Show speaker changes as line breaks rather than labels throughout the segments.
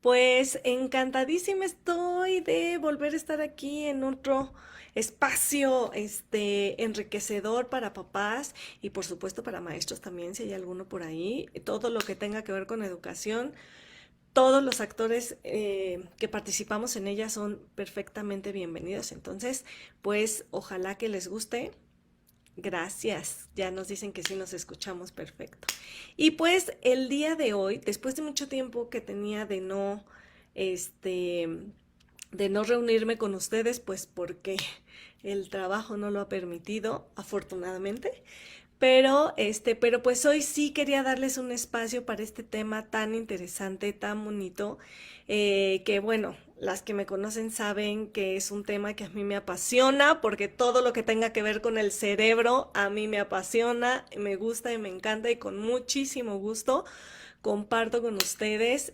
Pues encantadísima estoy de volver a estar aquí en otro espacio enriquecedor para papás y por supuesto para maestros también, si hay alguno por ahí. Todo lo que tenga que ver con educación, todos los actores que participamos en ella son perfectamente bienvenidos. Entonces, pues ojalá que les guste. Gracias, ya nos dicen que sí nos escuchamos perfecto. Y pues el día de hoy, después de mucho tiempo que tenía este, de no reunirme con ustedes, pues porque el trabajo no lo ha permitido, afortunadamente, pero pues hoy sí quería darles un espacio para este tema tan interesante, tan bonito, que bueno, las que me conocen saben que es un tema que a mí me apasiona, porque todo lo que tenga que ver con el cerebro a mí me apasiona, me gusta y me encanta y con muchísimo gusto comparto con ustedes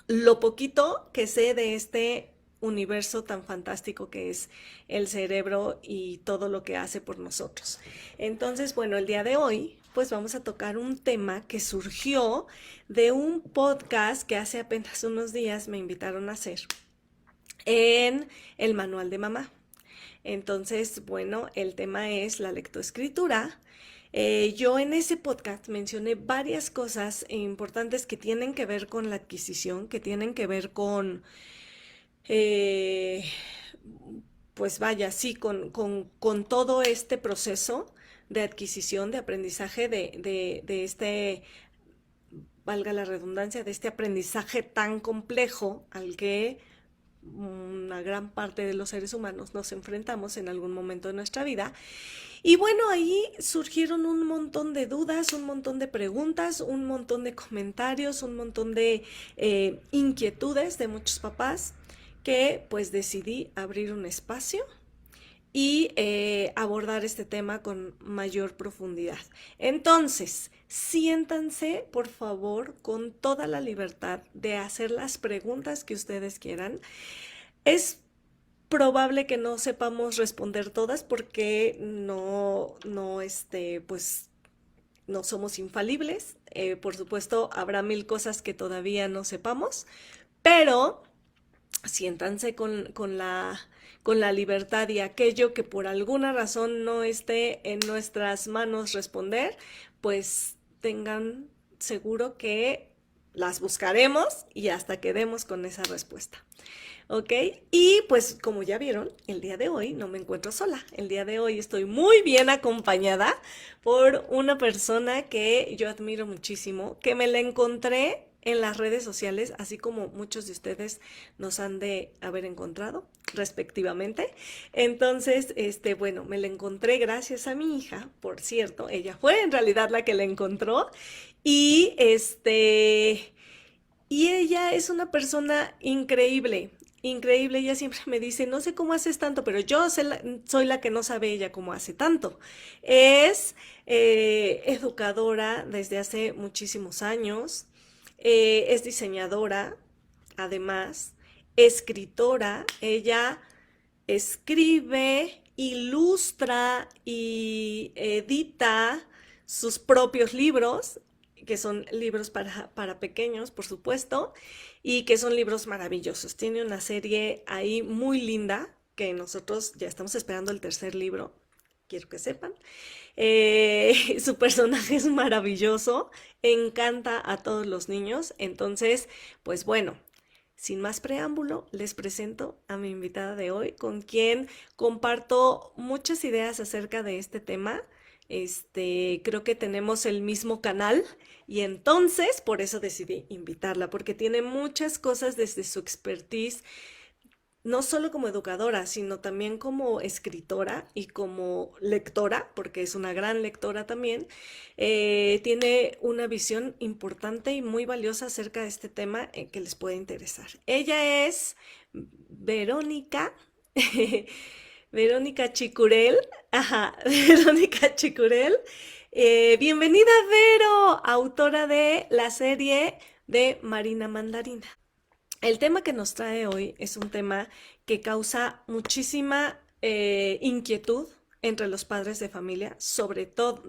lo poquito que sé de este universo tan fantástico que es el cerebro y todo lo que hace por nosotros. Entonces, bueno, el día de hoy, pues vamos a tocar un tema que surgió de un podcast que hace apenas unos días me invitaron a hacer en el manual de mamá. Entonces, bueno, el tema es la lectoescritura. Yo en ese podcast mencioné varias cosas importantes que tienen que ver con la adquisición, que tienen que ver con, eh, pues vaya, sí, con todo este proceso de adquisición, de aprendizaje de este, valga la redundancia, de este aprendizaje tan complejo al que una gran parte de los seres humanos nos enfrentamos en algún momento de nuestra vida. Y bueno, ahí surgieron un montón de dudas, un montón de preguntas, un montón de comentarios, un montón de inquietudes de muchos papás que pues decidí abrir un espacio y abordar este tema con mayor profundidad. Entonces, siéntanse, por favor, con toda la libertad de hacer las preguntas que ustedes quieran. Es probable que no sepamos responder todas porque pues no somos infalibles. Por supuesto, habrá mil cosas que todavía no sepamos, pero siéntanse con la libertad y aquello que por alguna razón no esté en nuestras manos responder, pues tengan seguro que las buscaremos y hasta que demos con esa respuesta. ¿Ok? Y pues como ya vieron, el día de hoy no me encuentro sola. El día de hoy estoy muy bien acompañada por una persona que yo admiro muchísimo, que me la encontré en las redes sociales, así como muchos de ustedes nos han de haber encontrado respectivamente. Entonces, bueno, me la encontré gracias a mi hija, por cierto, ella fue en realidad la que la encontró y y ella es una persona increíble, increíble. Ella siempre me dice, no sé cómo haces tanto, pero soy la que no sabe ella cómo hace tanto. Es educadora desde hace muchísimos años, es diseñadora, además, escritora. Ella escribe, ilustra y edita sus propios libros, que son libros para pequeños, por supuesto, y que son libros maravillosos. Tiene una serie ahí muy linda, que nosotros ya estamos esperando el tercer libro, quiero que sepan. Su personaje es maravilloso, encanta a todos los niños, entonces, pues bueno, sin más preámbulo, les presento a mi invitada de hoy, con quien comparto muchas ideas acerca de este tema. Creo que tenemos el mismo canal y entonces por eso decidí invitarla, porque tiene muchas cosas desde su expertise, no solo como educadora, sino también como escritora y como lectora, porque es una gran lectora también. Tiene una visión importante y muy valiosa acerca de este tema que les puede interesar. Ella es Verónica, Verónica Chicurel, ajá, Verónica Chicurel. Bienvenida, Vero, autora de la serie de Marina Mandarina. El tema que nos trae hoy es un tema que causa muchísima inquietud entre los padres de familia, sobre todo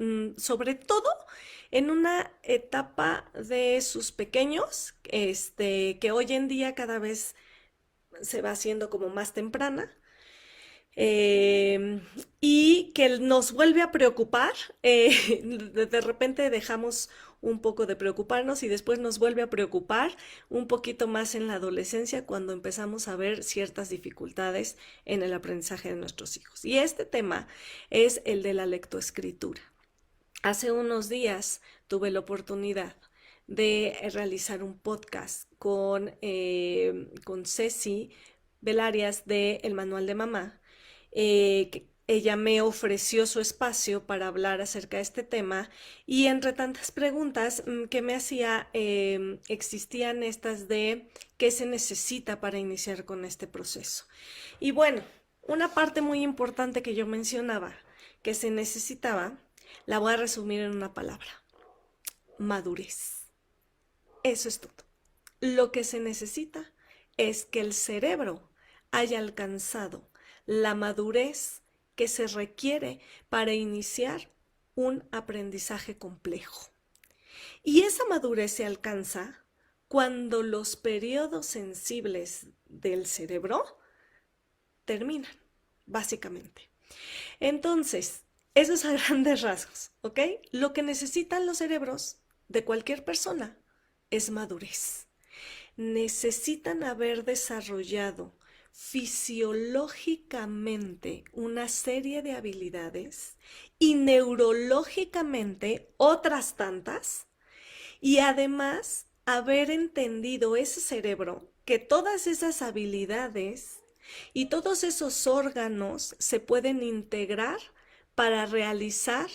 en una etapa de sus pequeños, que hoy en día cada vez se va haciendo como más temprana, eh, y que nos vuelve a preocupar. De repente dejamos un poco de preocuparnos y después nos vuelve a preocupar un poquito más en la adolescencia cuando empezamos a ver ciertas dificultades en el aprendizaje de nuestros hijos. Y este tema es el de la lectoescritura. Hace unos días tuve la oportunidad de realizar un podcast con Ceci Velarias de El Manual de Mamá. Ella me ofreció su espacio para hablar acerca de este tema y entre tantas preguntas que me hacía, existían estas de qué se necesita para iniciar con este proceso. Y bueno, una parte muy importante que yo mencionaba que se necesitaba, la voy a resumir en una palabra: madurez. Eso es todo. Lo que se necesita es que el cerebro haya alcanzado la madurez que se requiere para iniciar un aprendizaje complejo. Y esa madurez se alcanza cuando los periodos sensibles del cerebro terminan, básicamente. Entonces, eso es a grandes rasgos, ¿ok? Lo que necesitan los cerebros de cualquier persona es madurez. Necesitan haber desarrollado fisiológicamente una serie de habilidades y neurológicamente otras tantas, y además haber entendido ese cerebro que todas esas habilidades y todos esos órganos se pueden integrar para realizar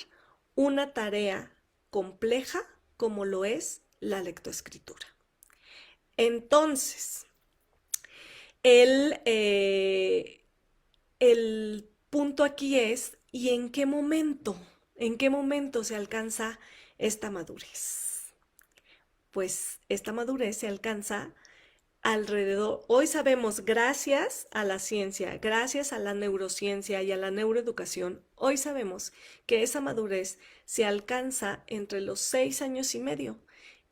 una tarea compleja como lo es la lectoescritura. Entonces, el, eh, el punto aquí es, ¿y en qué momento? ¿En qué momento se alcanza esta madurez? Pues esta madurez se alcanza alrededor. Hoy sabemos, gracias a la ciencia, gracias a la neurociencia y a la neuroeducación, hoy sabemos que esa madurez se alcanza entre los 6 años y medio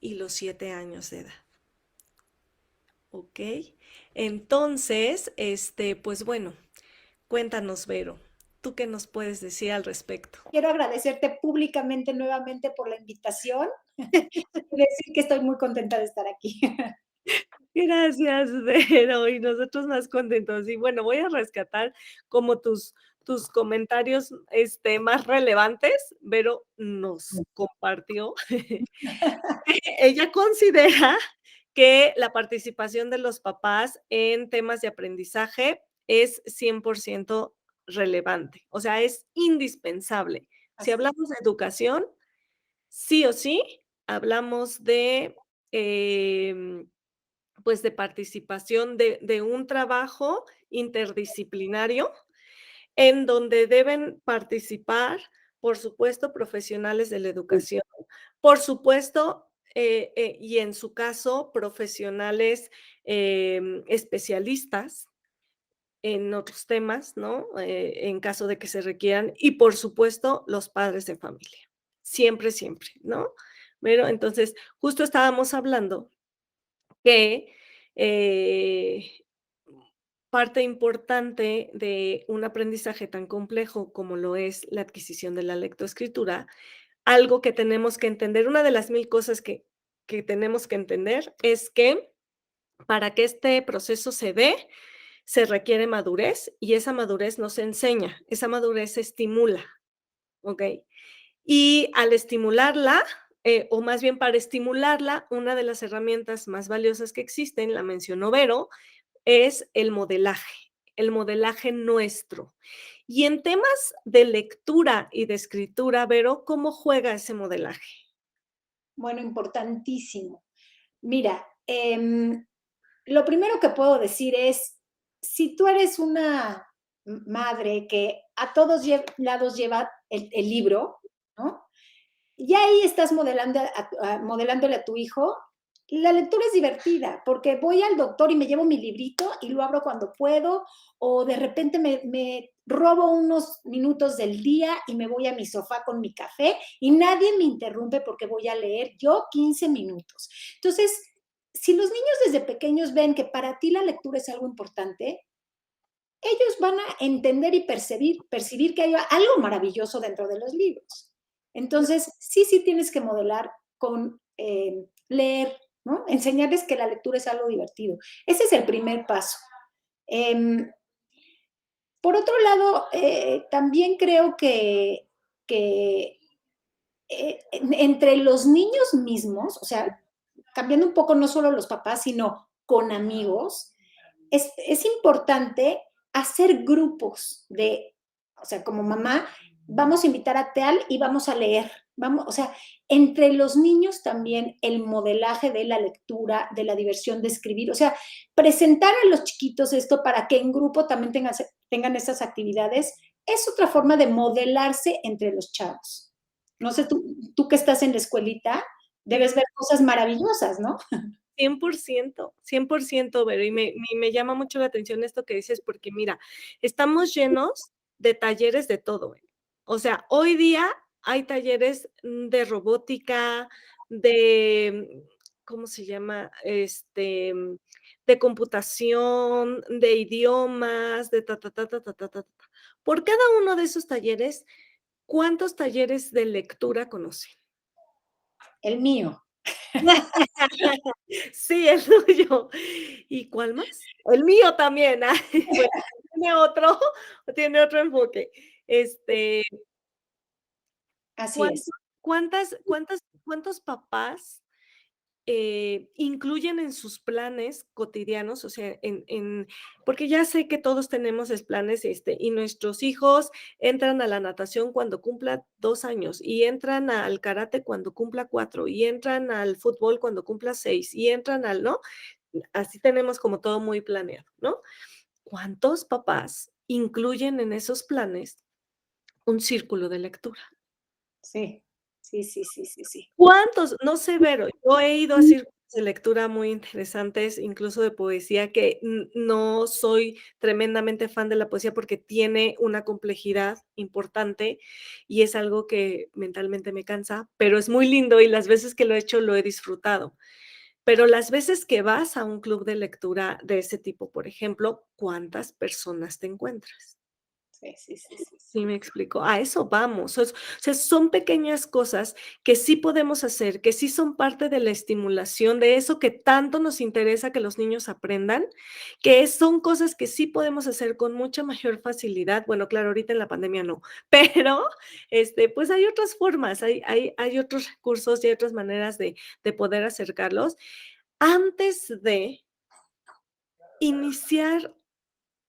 y los 7 años de edad. ¿Ok? Entonces, pues bueno, cuéntanos, Vero, ¿tú qué nos puedes decir al respecto?
Quiero agradecerte públicamente nuevamente por la invitación y decir que estoy muy contenta de estar aquí.
Gracias, Vero, y nosotros más contentos. Y bueno, voy a rescatar como tus comentarios, más relevantes. Vero nos compartió. Ella considera que la participación de los papás en temas de aprendizaje es 100% relevante, o sea, es indispensable. Si
Así.
hablamos de educación, sí o sí, hablamos de, pues, de participación de un trabajo interdisciplinario en donde deben participar, por supuesto, profesionales de la educación, por supuesto, y en su caso, profesionales, especialistas en otros temas, ¿no? En caso de que se requieran, y por supuesto, los padres de familia. Siempre, siempre, ¿no? Pero entonces, justo estábamos hablando que parte importante de un aprendizaje tan complejo como lo es la adquisición de la lectoescritura, algo que tenemos que entender, una de las mil cosas que tenemos que entender es que para que este proceso se dé, se requiere madurez y esa madurez no se enseña, esa madurez se estimula, ¿ok? Y al estimularla, o más bien para estimularla, una de las herramientas más valiosas que existen, la mencionó Vero, es el modelaje nuestro. Y en temas de lectura y de escritura, Vero, ¿cómo juega ese modelaje?
Bueno, importantísimo. Mira, lo primero que puedo decir es, si tú eres una madre que a todos lados lleva el libro, ¿no? Ya ahí estás modelándole a tu hijo La lectura es divertida porque voy al doctor y me llevo mi librito y lo abro cuando puedo, o de repente me robo unos minutos del día y me voy a mi sofá con mi café y nadie me interrumpe porque voy a leer yo 15 minutos. Entonces, si los niños desde pequeños ven que para ti la lectura es algo importante, ellos van a entender y percibir que hay algo maravilloso dentro de los libros. Entonces, sí, sí tienes que modelar con leer, ¿no? Enseñarles que la lectura es algo divertido. Ese es el primer paso. Eh, por otro lado, también creo que entre los niños mismos, o sea, cambiando un poco no solo los papás, sino con amigos, es importante hacer grupos de, o sea, como mamá, vamos a invitar a tal y vamos a leer. Vamos, o sea, entre los niños también el modelaje de la lectura, de la diversión de escribir, o sea, presentar a los chiquitos esto para que en grupo también tengan estas actividades, es otra forma de modelarse entre los chavos. No sé, tú que estás en la escuelita,
Sí,
debes ver cosas maravillosas, ¿no?
100%, Vero, y me llama mucho la atención esto que dices, porque mira, estamos llenos de talleres de todo, ¿eh? O sea, hoy día hay talleres de robótica, de, ¿cómo se llama? De computación, de idiomas, de ta, ta, ta, ta, ta, ta, ta, ta. Por cada uno de esos talleres, ¿cuántos talleres de lectura conocen?
El mío.
Sí, el tuyo. ¿Y cuál más? El mío también. Ay, bueno, tiene otro enfoque. Este,
Así
¿cuánto
es.
cuántos papás, incluyen en sus planes cotidianos? O sea, porque ya sé que todos tenemos planes, y nuestros hijos entran a la natación cuando cumpla 2 años, y entran al karate cuando cumpla 4, y entran al fútbol cuando cumpla 6, y entran ¿no? Así tenemos como todo muy planeado, ¿no? ¿Cuántos papás incluyen en esos planes un círculo de lectura?
Sí, sí, sí, sí, sí, sí.
¿Cuántos? No sé, Vero, yo he ido a círculos de lectura muy interesantes, incluso de poesía, que no soy tremendamente fan de la poesía porque tiene una complejidad importante y es algo que mentalmente me cansa, pero es muy lindo y las veces que lo he hecho lo he disfrutado. Pero las veces que vas a un club de lectura de ese tipo, por ejemplo, ¿cuántas personas te encuentras?
Sí, sí, sí, sí, sí.
Sí, me explico. A eso vamos. O sea, son pequeñas cosas que sí podemos hacer, que sí son parte de la estimulación de eso que tanto nos interesa que los niños aprendan, que son cosas que sí podemos hacer con mucha mayor facilidad. Bueno, claro, ahorita en la pandemia no, pero, pues hay otras formas, hay otros recursos y hay otras maneras de poder acercarlos antes de iniciar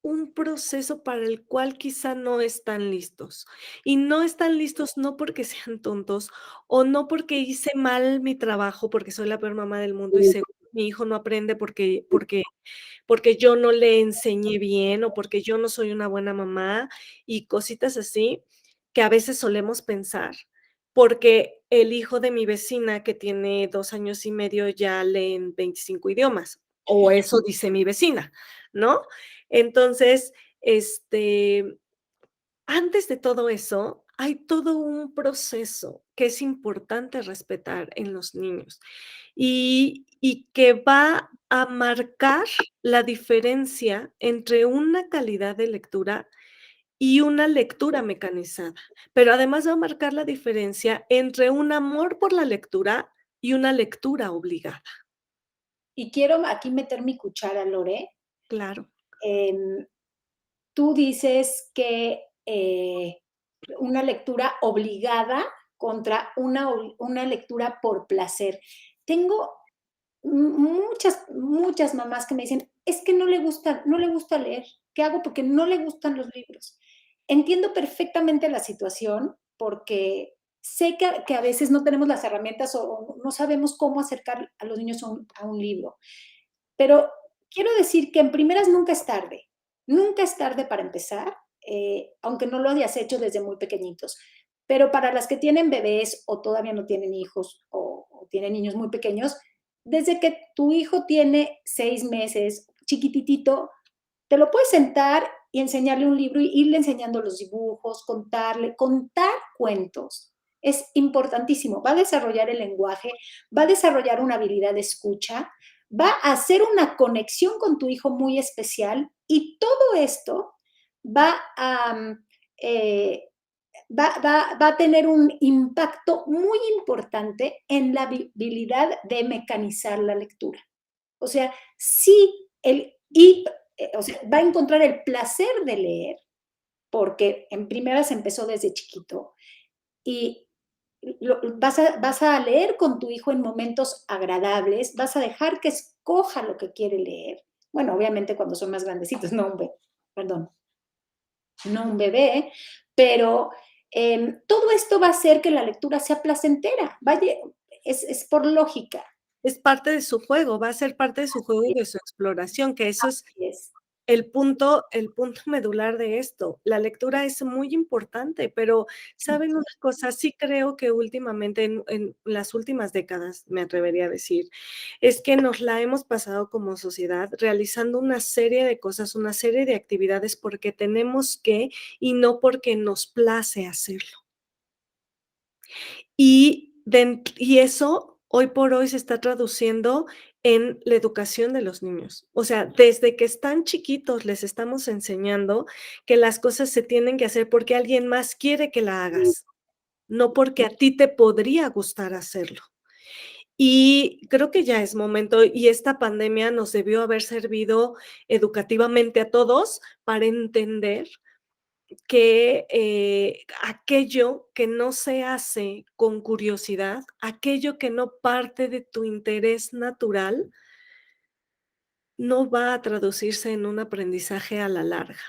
un proceso para el cual quizá no están listos. Y no están listos no porque sean tontos o no porque hice mal mi trabajo, porque soy la peor mamá del mundo y seguro mi hijo no aprende porque yo no le enseñé bien o porque yo no soy una buena mamá y cositas así que a veces solemos pensar, porque el hijo de mi vecina que tiene 2 años y medio ya lee en 25 idiomas, o eso dice mi vecina, ¿no? Entonces, antes de todo eso, hay todo un proceso que es importante respetar en los niños y que va a marcar la diferencia entre una calidad de lectura y una lectura mecanizada, pero además va a marcar la diferencia entre un amor por la lectura y una lectura obligada.
Y quiero aquí meter mi cuchara, Lore.
Claro,
Em, Tú dices que una lectura obligada contra una lectura por placer. Tengo muchas, muchas mamás que me dicen, es que no le gusta leer. ¿Qué hago? Porque no le gustan los libros. Entiendo perfectamente la situación porque sé que a veces no tenemos las herramientas o no sabemos cómo acercar a los niños a un libro. Pero quiero decir que en primeras nunca es tarde. Nunca es tarde para empezar, aunque no lo hayas hecho desde muy pequeñitos. Pero para las que tienen bebés o todavía no tienen hijos o tienen niños muy pequeños, desde que tu hijo tiene 6 meses, chiquititito, te lo puedes sentar y enseñarle un libro y irle enseñando los dibujos, contar cuentos. Es importantísimo. Va a desarrollar el lenguaje, va a desarrollar una habilidad de escucha, va a hacer una conexión con tu hijo muy especial y todo esto va a, eh, va a tener un impacto muy importante en la habilidad de mecanizar la lectura. O sea, sí, o sea, va a encontrar el placer de leer, porque en primeras empezó desde chiquito, y vas a leer con tu hijo en momentos agradables, vas a dejar que escoja lo que quiere leer. Bueno, obviamente cuando son más grandecitos, perdón, no un bebé, pero todo esto va a hacer que la lectura sea placentera, vaya, es por lógica.
Es parte de su juego, va a ser parte de su juego y de su exploración, que eso es
Así es.
el punto medular de esto. La lectura es muy importante, pero, ¿saben una cosa? Sí creo que últimamente, en las últimas décadas, me atrevería a decir, es que nos la hemos pasado como sociedad realizando una serie de cosas, una serie de actividades porque tenemos que, y no porque nos place hacerlo. Y eso hoy por hoy se está traduciendo en la educación de los niños. O sea, desde que están chiquitos les estamos enseñando que las cosas se tienen que hacer porque alguien más quiere que la hagas, no porque a ti te podría gustar hacerlo. Y creo que ya es momento, y esta pandemia nos debió haber servido educativamente a todos para entender que aquello que no se hace con curiosidad, aquello que no parte de tu interés natural, no va a traducirse en un aprendizaje a la larga.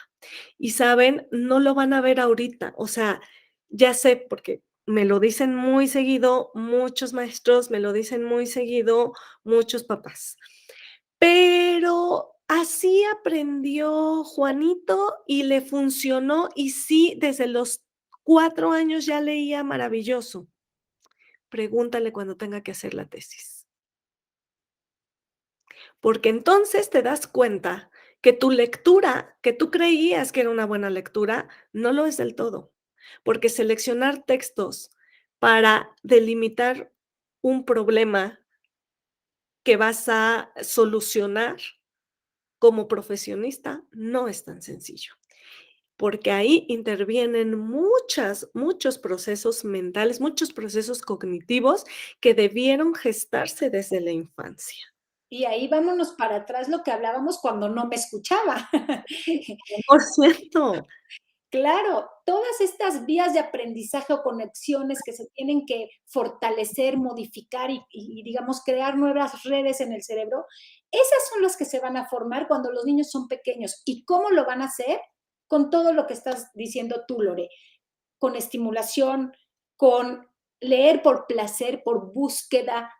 Y saben, no lo van a ver ahorita. O sea, ya sé, porque me lo dicen muy seguido muchos maestros, me lo dicen muy seguido muchos papás. Pero así aprendió Juanito y le funcionó, y sí, desde los 4 años ya leía maravilloso. Pregúntale cuando tenga que hacer la tesis, porque entonces te das cuenta que tu lectura, que tú creías que era una buena lectura, no lo es del todo, porque seleccionar textos para delimitar un problema que vas a solucionar como profesionista no es tan sencillo, porque ahí intervienen muchos procesos mentales, muchos procesos cognitivos que debieron gestarse desde la infancia.
Y ahí vámonos para atrás lo que hablábamos cuando no me escuchaba.
100%.
Claro, todas estas vías de aprendizaje o conexiones que se tienen que fortalecer, modificar y, digamos, crear nuevas redes en el cerebro, esas son las que se van a formar cuando los niños son pequeños. ¿Y cómo lo van a hacer? Con todo lo que estás diciendo tú, Lore, con estimulación, con leer por placer, por búsqueda,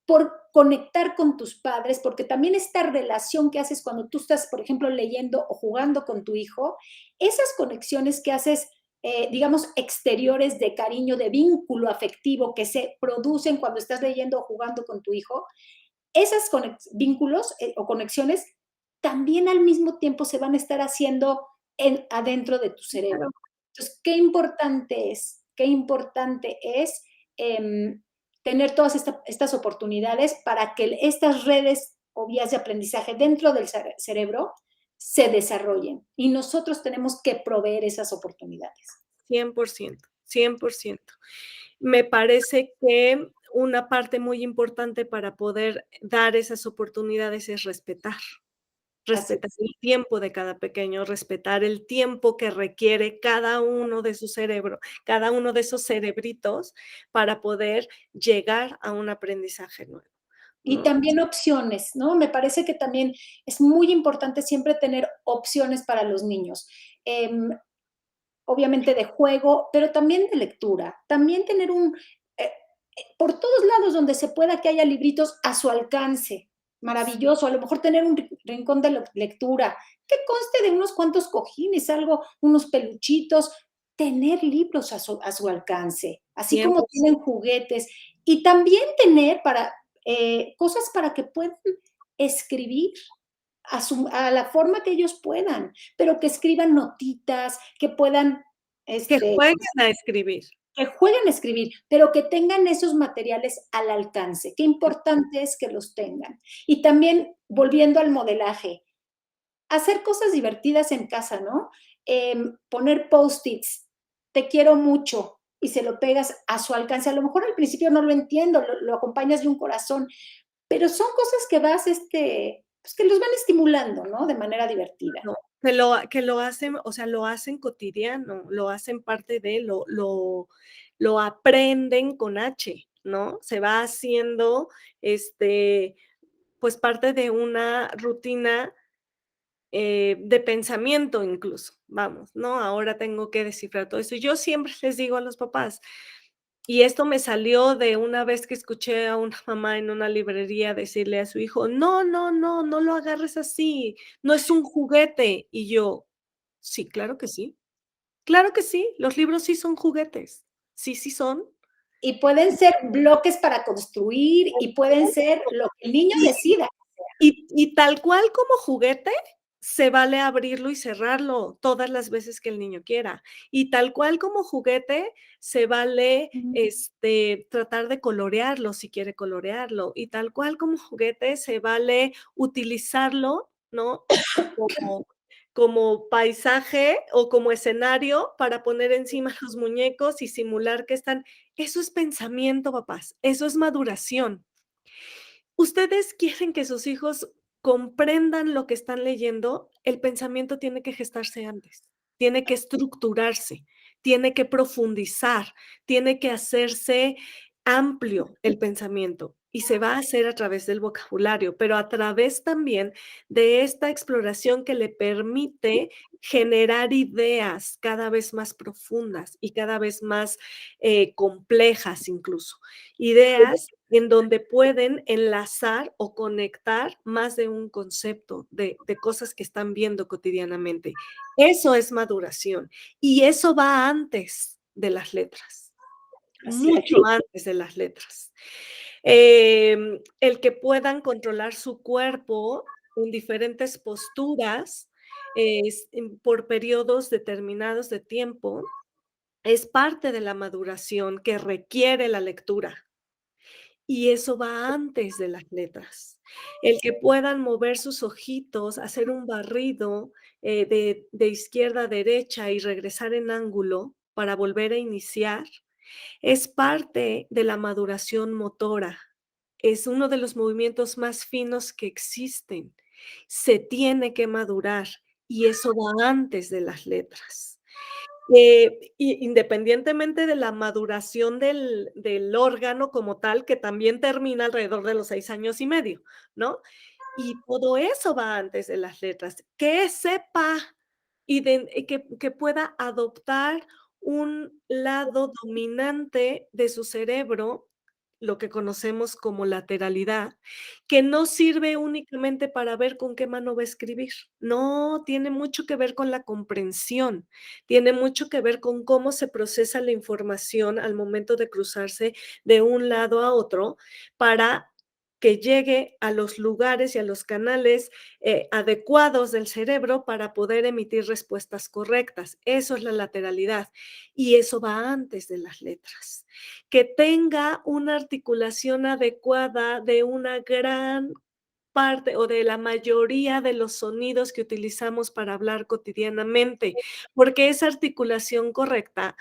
por conectar con tus padres, porque también esta relación que haces cuando tú estás, por ejemplo, leyendo o jugando con tu hijo, esas conexiones que haces, digamos, exteriores de cariño, de vínculo afectivo que se producen cuando estás leyendo o jugando con tu hijo, esos vínculos o conexiones también al mismo tiempo se van a estar haciendo adentro de tu cerebro.
Claro.
Entonces, qué importante es tener todas estas oportunidades para que estas redes o vías de aprendizaje dentro del cerebro se desarrollen. Y nosotros tenemos que proveer esas oportunidades.
100%, 100%. Me parece que una parte muy importante para poder dar esas oportunidades es respetar.
Así
Respetar el tiempo de cada pequeño, respetar el tiempo que requiere cada uno de su cerebro, cada uno de esos cerebritos para poder llegar a un aprendizaje nuevo,
y
¿no?
también opciones, ¿no? Me parece que también es muy importante siempre tener opciones para los niños. Obviamente de juego, pero también de lectura. También tener por todos lados donde se pueda que haya libritos a su alcance. Maravilloso. A lo mejor tener un rincón de lectura que conste de unos cuantos cojines, algo, unos peluchitos. Tener libros a su alcance, así como
100%.
tienen juguetes. Y también tener para cosas para que puedan escribir a la forma que ellos puedan, pero que escriban notitas, que puedan,
Que
este,
jueguen a escribir.
que jueguen a escribir, pero que tengan esos materiales al alcance. Qué importante es que los tengan. Y también, volviendo al modelaje, hacer cosas divertidas en casa, ¿no? Poner post-its, te quiero mucho, y se lo pegas a su alcance. A lo mejor al principio no lo entiendo, lo acompañas de un corazón, pero son cosas que vas, pues que los van estimulando, ¿no? De manera divertida.
No, que lo hacen, o sea, lo hacen cotidiano, lo hacen parte de, lo aprenden con H, ¿no? Se va haciendo, este, pues, parte de una rutina, de pensamiento incluso, vamos, ¿no? Ahora tengo que descifrar todo eso. Yo siempre les digo a los papás, y esto me salió de una vez que escuché a una mamá en una librería decirle a su hijo: "No, no, no, no lo agarres así, no es un juguete". Y yo: "Sí, claro que sí, los libros sí son juguetes, sí, sí son".
Y pueden ser bloques para construir y pueden ser lo que el niño
Y
decida.
y tal cual como juguete, se vale abrirlo y cerrarlo todas las veces que el niño quiera. Y tal cual como juguete, se vale, tratar de colorearlo si quiere colorearlo. Y tal cual como juguete, se vale utilizarlo, ¿no? Como como paisaje o como escenario para poner encima los muñecos y simular que están. Eso es pensamiento, papás, eso es maduración. Ustedes quieren que sus hijos comprendan lo que están leyendo, el pensamiento tiene que gestarse antes, tiene que estructurarse, tiene que profundizar, tiene que hacerse amplio el pensamiento y se va a hacer a través del vocabulario, pero a través también de esta exploración que le permite generar ideas cada vez más profundas y cada vez más complejas incluso. Ideas en donde pueden enlazar o conectar más de un concepto de cosas que están viendo cotidianamente. Eso es maduración y eso va antes de las letras,
Así es.
mucho antes de las letras. El que puedan controlar su cuerpo en diferentes posturas, por periodos determinados de tiempo, es parte de la maduración que requiere la lectura. Y eso va antes de las letras. El que puedan mover sus ojitos, hacer un barrido, de izquierda a derecha y regresar en ángulo para volver a iniciar, es parte de la maduración motora. Es uno de los movimientos más finos que existen. Se tiene que madurar y eso va antes de las letras. Y independientemente de la maduración del órgano como tal, que también termina alrededor de los 6 años y medio, ¿no? Y todo eso va antes de las letras. Que sepa que pueda adoptar un lado dominante de su cerebro, lo que conocemos como lateralidad, que no sirve únicamente para ver con qué mano va a escribir. No, tiene mucho que ver con la comprensión, tiene mucho que ver con cómo se procesa la información al momento de cruzarse de un lado a otro para que llegue a los lugares y a los canales adecuados del cerebro para poder emitir respuestas correctas. Eso es la lateralidad y eso va antes de las letras. Que tenga una articulación adecuada de una gran parte o de la mayoría de los sonidos que utilizamos para hablar cotidianamente, porque esa articulación correcta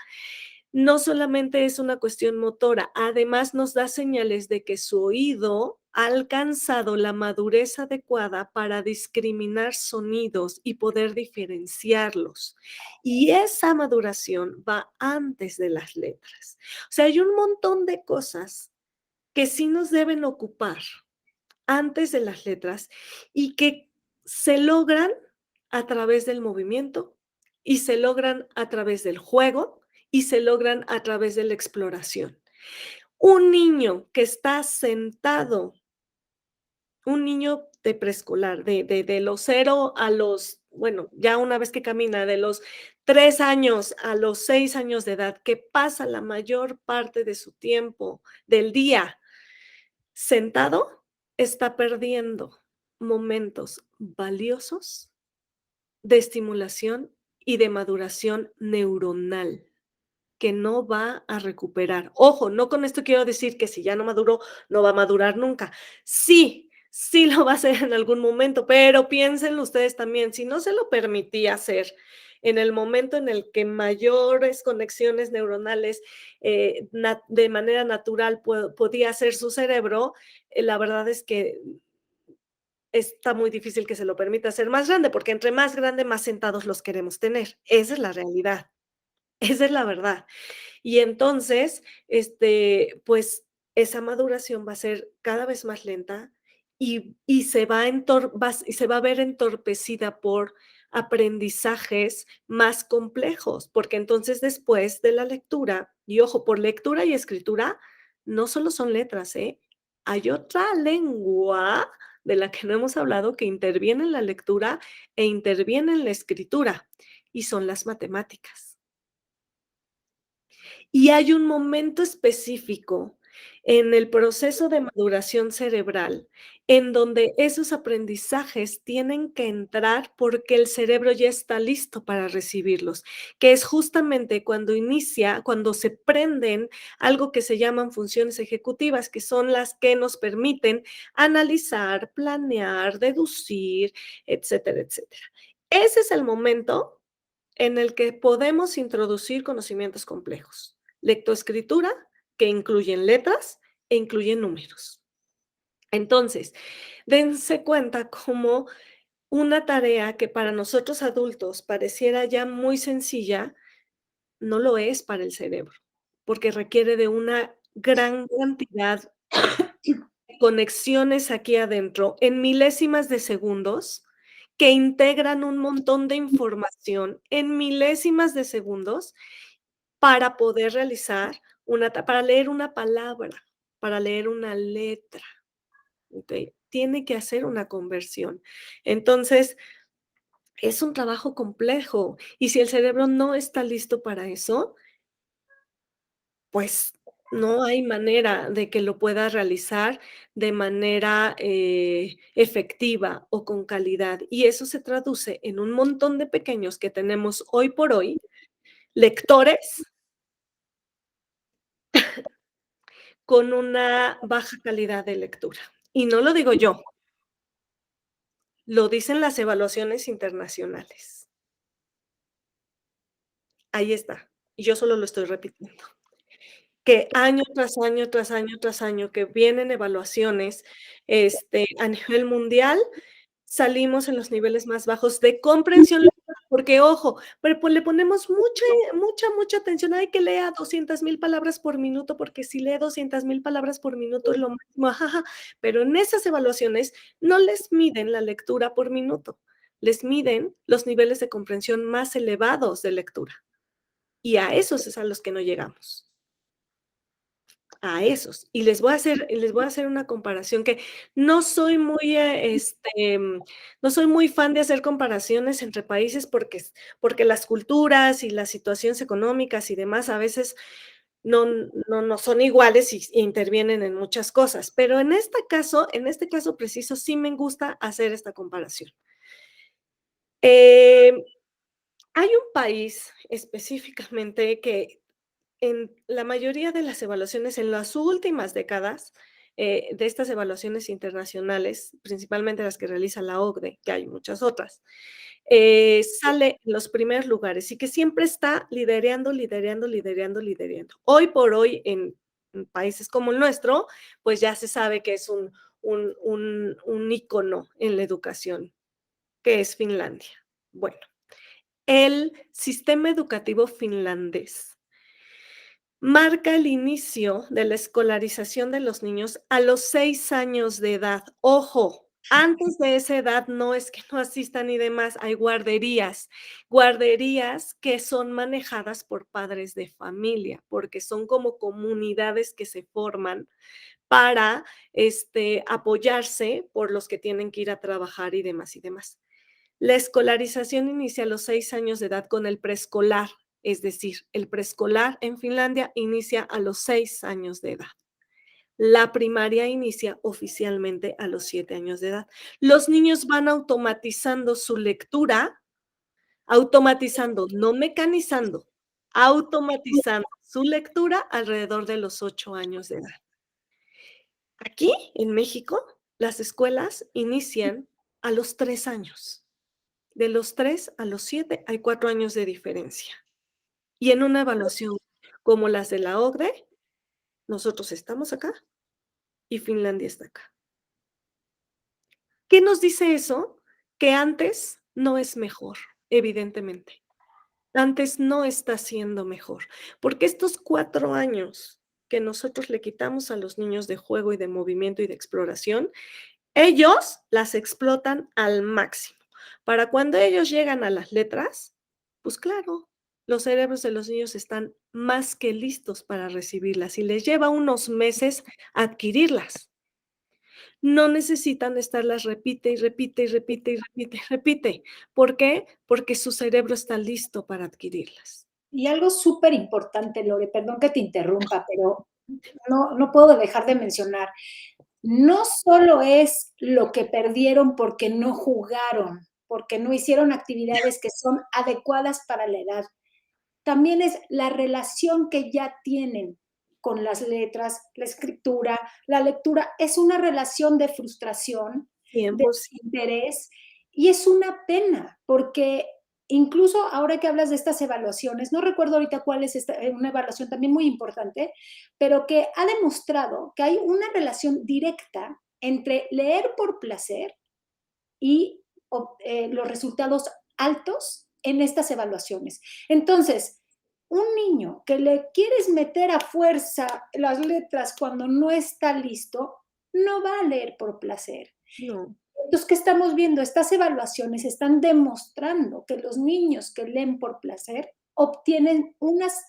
no solamente es una cuestión motora, además nos da señales de que su oído ha alcanzado la madurez adecuada para discriminar sonidos y poder diferenciarlos. Y esa maduración va antes de las letras. O sea, hay un montón de cosas que sí nos deben ocupar antes de las letras y que se logran a través del movimiento y se logran a través del juego y se logran a través de la exploración. Un niño que está sentado, un niño de preescolar, de los 0 a los, bueno, ya una vez que camina, de los 3 años a los 6 años de edad, que pasa la mayor parte de su tiempo del día Sentado, está perdiendo momentos valiosos de estimulación y de maduración neuronal que no va a recuperar. Ojo, no con esto quiero decir que si ya no maduró, no va a madurar nunca. Sí, sí lo va a hacer en algún momento, pero piénsenlo ustedes también, si no se lo permitía hacer en el momento en el que mayores conexiones neuronales de manera natural podía hacer su cerebro, la verdad es que está muy difícil que se lo permita hacer más grande, porque entre más grande, más sentados los queremos tener. Esa es la realidad, esa es la verdad. Y entonces, pues, esa maduración va a ser cada vez más lenta y se va a ver entorpecida por aprendizajes más complejos, porque entonces después de la lectura, y ojo, por lectura y escritura, no solo son letras, ¿eh? Hay otra lengua de la que no hemos hablado que interviene en la lectura e interviene en la escritura, y son las matemáticas. Y hay un momento específico en el proceso de maduración cerebral, en donde esos aprendizajes tienen que entrar porque el cerebro ya está listo para recibirlos, que es justamente cuando se prenden algo que se llaman funciones ejecutivas, que son las que nos permiten analizar, planear, deducir, etcétera, etcétera. Ese es el momento en el que podemos introducir conocimientos complejos. Lectoescritura, que incluyen letras e incluyen números. Entonces, dense cuenta cómo una tarea que para nosotros adultos pareciera ya muy sencilla, no lo es para el cerebro, porque requiere de una gran cantidad de conexiones aquí adentro en milésimas de segundos que integran un montón de información en milésimas de segundos para poder realizar para leer una palabra, para leer una letra, ¿okey? Tiene que hacer una conversión. Entonces, es un trabajo complejo, y si el cerebro no está listo para eso, pues, no hay manera de que lo pueda realizar de manera, efectiva o con calidad, y eso se traduce en un montón de pequeños que tenemos hoy por hoy, lectores con una baja calidad de lectura. Y no lo digo yo, lo dicen las evaluaciones internacionales. Ahí está, y yo solo lo estoy repitiendo. Que año tras año, tras año, tras año, que vienen evaluaciones, a nivel mundial, salimos en los niveles más bajos de comprensión lectora, porque ojo, pero pues le ponemos mucha atención, ay, que lea 200,000 palabras por minuto, porque si lee 200,000 palabras por minuto es lo máximo, ajaja, pero en esas evaluaciones no les miden la lectura por minuto, les miden los niveles de comprensión más elevados de lectura, y a esos es a los que no llegamos. A esos. Y les voy a hacer una comparación que no soy muy, no soy muy fan de hacer comparaciones entre países porque las culturas y las situaciones económicas y demás a veces no son iguales y intervienen en muchas cosas. Pero en este caso preciso, sí me gusta hacer esta comparación. Em, Hay un país específicamente que en la mayoría de las evaluaciones, en las últimas décadas, de estas evaluaciones internacionales, principalmente las que realiza la OCDE, que hay muchas otras, sale en los primeros lugares y que siempre está liderando, liderando, liderando, liderando. Hoy por hoy, en países como el nuestro, pues ya se sabe que es un ícono en la educación, que es Finlandia. Bueno, el sistema educativo finlandés marca el inicio de la escolarización de los niños a los 6 años de edad. Ojo, antes de esa edad no es que no asistan y demás, hay guarderías que son manejadas por padres de familia, porque son como comunidades que se forman para, apoyarse por los que tienen que ir a trabajar y demás, y demás. La escolarización inicia a los 6 años de edad con el preescolar, es decir, el preescolar en Finlandia inicia a los 6 años de edad. La primaria inicia oficialmente a los 7 años de edad. Los niños van automatizando su lectura, automatizando, no mecanizando, automatizando su lectura alrededor de los 8 años de edad. Aquí, en México, las escuelas inician a los 3 años. De los 3 a los 7 hay 4 años de diferencia. Y en una evaluación como las de la OCDE, nosotros estamos acá y Finlandia está acá. ¿Qué nos dice eso? Que antes no es mejor, evidentemente. Antes no está siendo mejor, porque estos 4 años que nosotros le quitamos a los niños de juego y de movimiento y de exploración, ellos las explotan al máximo. Para cuando ellos llegan a las letras, pues claro, los cerebros de los niños están más que listos para recibirlas y les lleva unos meses adquirirlas. No necesitan estarlas repite y repite y repite y repite y repite. ¿Por qué? Porque su cerebro está listo para adquirirlas.
Y algo súper importante, Lore, perdón que te interrumpa, pero no puedo dejar de mencionar. No solo es lo que perdieron porque no jugaron, porque no hicieron actividades que son adecuadas para la edad, también es la relación que ya tienen con las letras, la escritura, la lectura. Es una relación de frustración, de
100%.
interés, y es una pena, porque incluso ahora que hablas de estas evaluaciones, no recuerdo ahorita cuál es una evaluación también muy importante, pero que ha demostrado que hay una relación directa entre leer por placer y los resultados altos en estas evaluaciones. Entonces, un niño que le quieres meter a fuerza las letras cuando no está listo, no va a leer por placer.
No.
Entonces, ¿qué estamos viendo? Estas evaluaciones están demostrando que los niños que leen por placer obtienen unas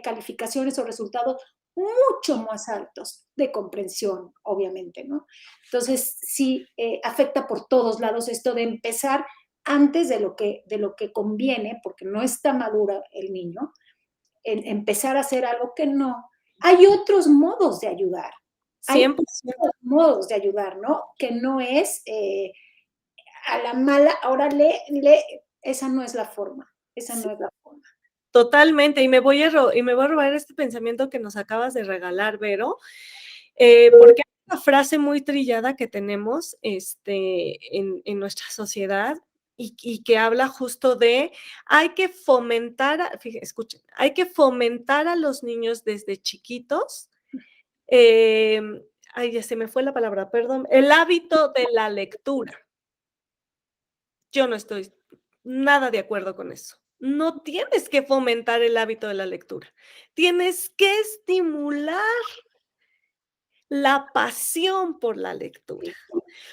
calificaciones o resultados mucho más altos de comprensión, obviamente, ¿no? Entonces, sí, afecta por todos lados esto de empezar antes de lo que conviene, porque no está madura el niño, empezar a hacer algo que no. Hay otros modos de ayudar. Hay
100%.
otros modos de ayudar, ¿no? Que no es a la mala, ahora lee, esa no es la forma, esa
Sí,
no es la forma.
totalmente. Y me voy a robar este pensamiento que nos acabas de regalar, Vero, porque hay una frase muy trillada que tenemos en nuestra sociedad y que habla justo de hay que fomentar, escuchen, hay que fomentar a los niños desde chiquitos. Ay, ya se me fue la palabra, perdón, el hábito de la lectura. Yo no estoy nada de acuerdo con eso. No tienes que fomentar el hábito de la lectura. Tienes que estimular la pasión por la lectura,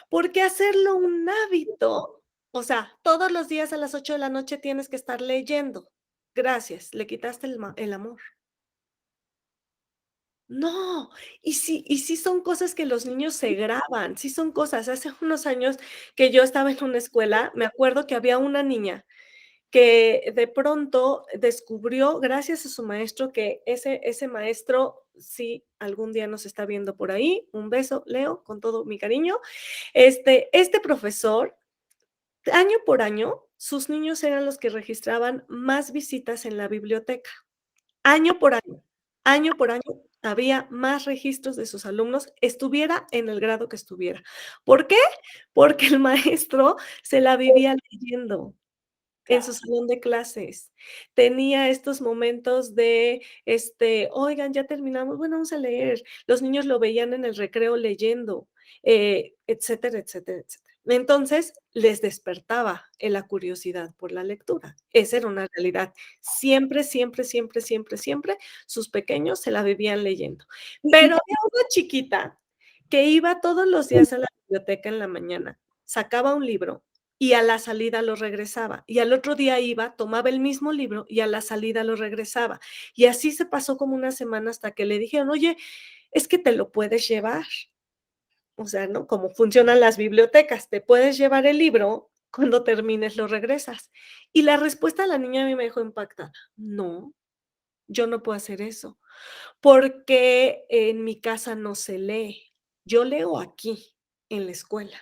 porque hacerlo un hábito, o sea, todos los días a las 8 de la noche tienes que estar leyendo. Gracias, le quitaste el amor. No, y sí son cosas que los niños se graban, sí son cosas. Hace unos años que yo estaba en una escuela, me acuerdo que había una niña que de pronto descubrió, gracias a su maestro, que ese maestro, sí, algún día nos está viendo por ahí, un beso, Leo, con todo mi cariño. Este profesor, año por año, sus niños eran los que registraban más visitas en la biblioteca. Año por año, año por año, había más registros de sus alumnos, estuviera en el grado que estuviera. ¿Por qué? Porque el maestro se la vivía leyendo en su salón de clases. Tenía estos momentos de, oigan, ya terminamos, bueno, vamos a leer. Los niños lo veían en el recreo leyendo, etcétera, etcétera, etcétera. Entonces, les despertaba la curiosidad por la lectura. Esa era una realidad. Siempre, siempre, siempre, siempre, siempre, sus pequeños se la vivían leyendo. Pero había una chiquita que iba todos los días a la biblioteca en la mañana, sacaba un libro y a la salida lo regresaba. Y al otro día iba, tomaba el mismo libro y a la salida lo regresaba. Y así se pasó como una semana hasta que le dijeron, oye, es que te lo puedes llevar. O sea, ¿no? Como funcionan las bibliotecas, te puedes llevar el libro, cuando termines lo regresas. Y la respuesta de la niña a mí me dejó impactada. No, yo no puedo hacer eso, porque en mi casa no se lee. Yo leo aquí, en la escuela.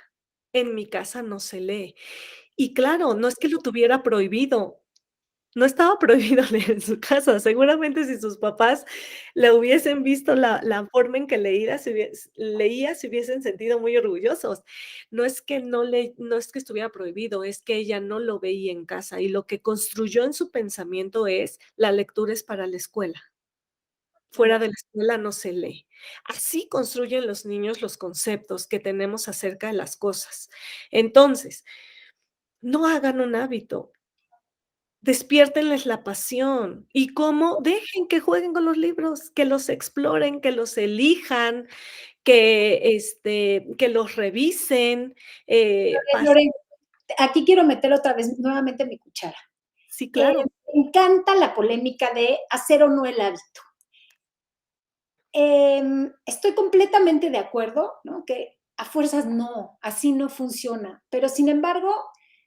En mi casa no se lee. Y claro, no es que lo tuviera prohibido, no estaba prohibido leer en su casa. Seguramente si sus papás le hubiesen visto la forma en que leía, se hubiesen sentido muy orgullosos. No es que estuviera prohibido, es que ella no lo veía en casa, y lo que construyó en su pensamiento es: la lectura es para la escuela. Fuera de la escuela no se lee. Así construyen los niños los conceptos que tenemos acerca de las cosas. Entonces, no hagan un hábito, despiértenles la pasión. ¿Y cómo? Dejen que jueguen con los libros, que los exploren, que los elijan, que los revisen, pas
Lore, aquí quiero meter otra vez nuevamente mi cuchara.
sí, claro.
Me encanta la polémica de hacer o no el hábito. Estoy completamente de acuerdo, ¿no? Que a fuerzas no, así no funciona. Pero sin embargo,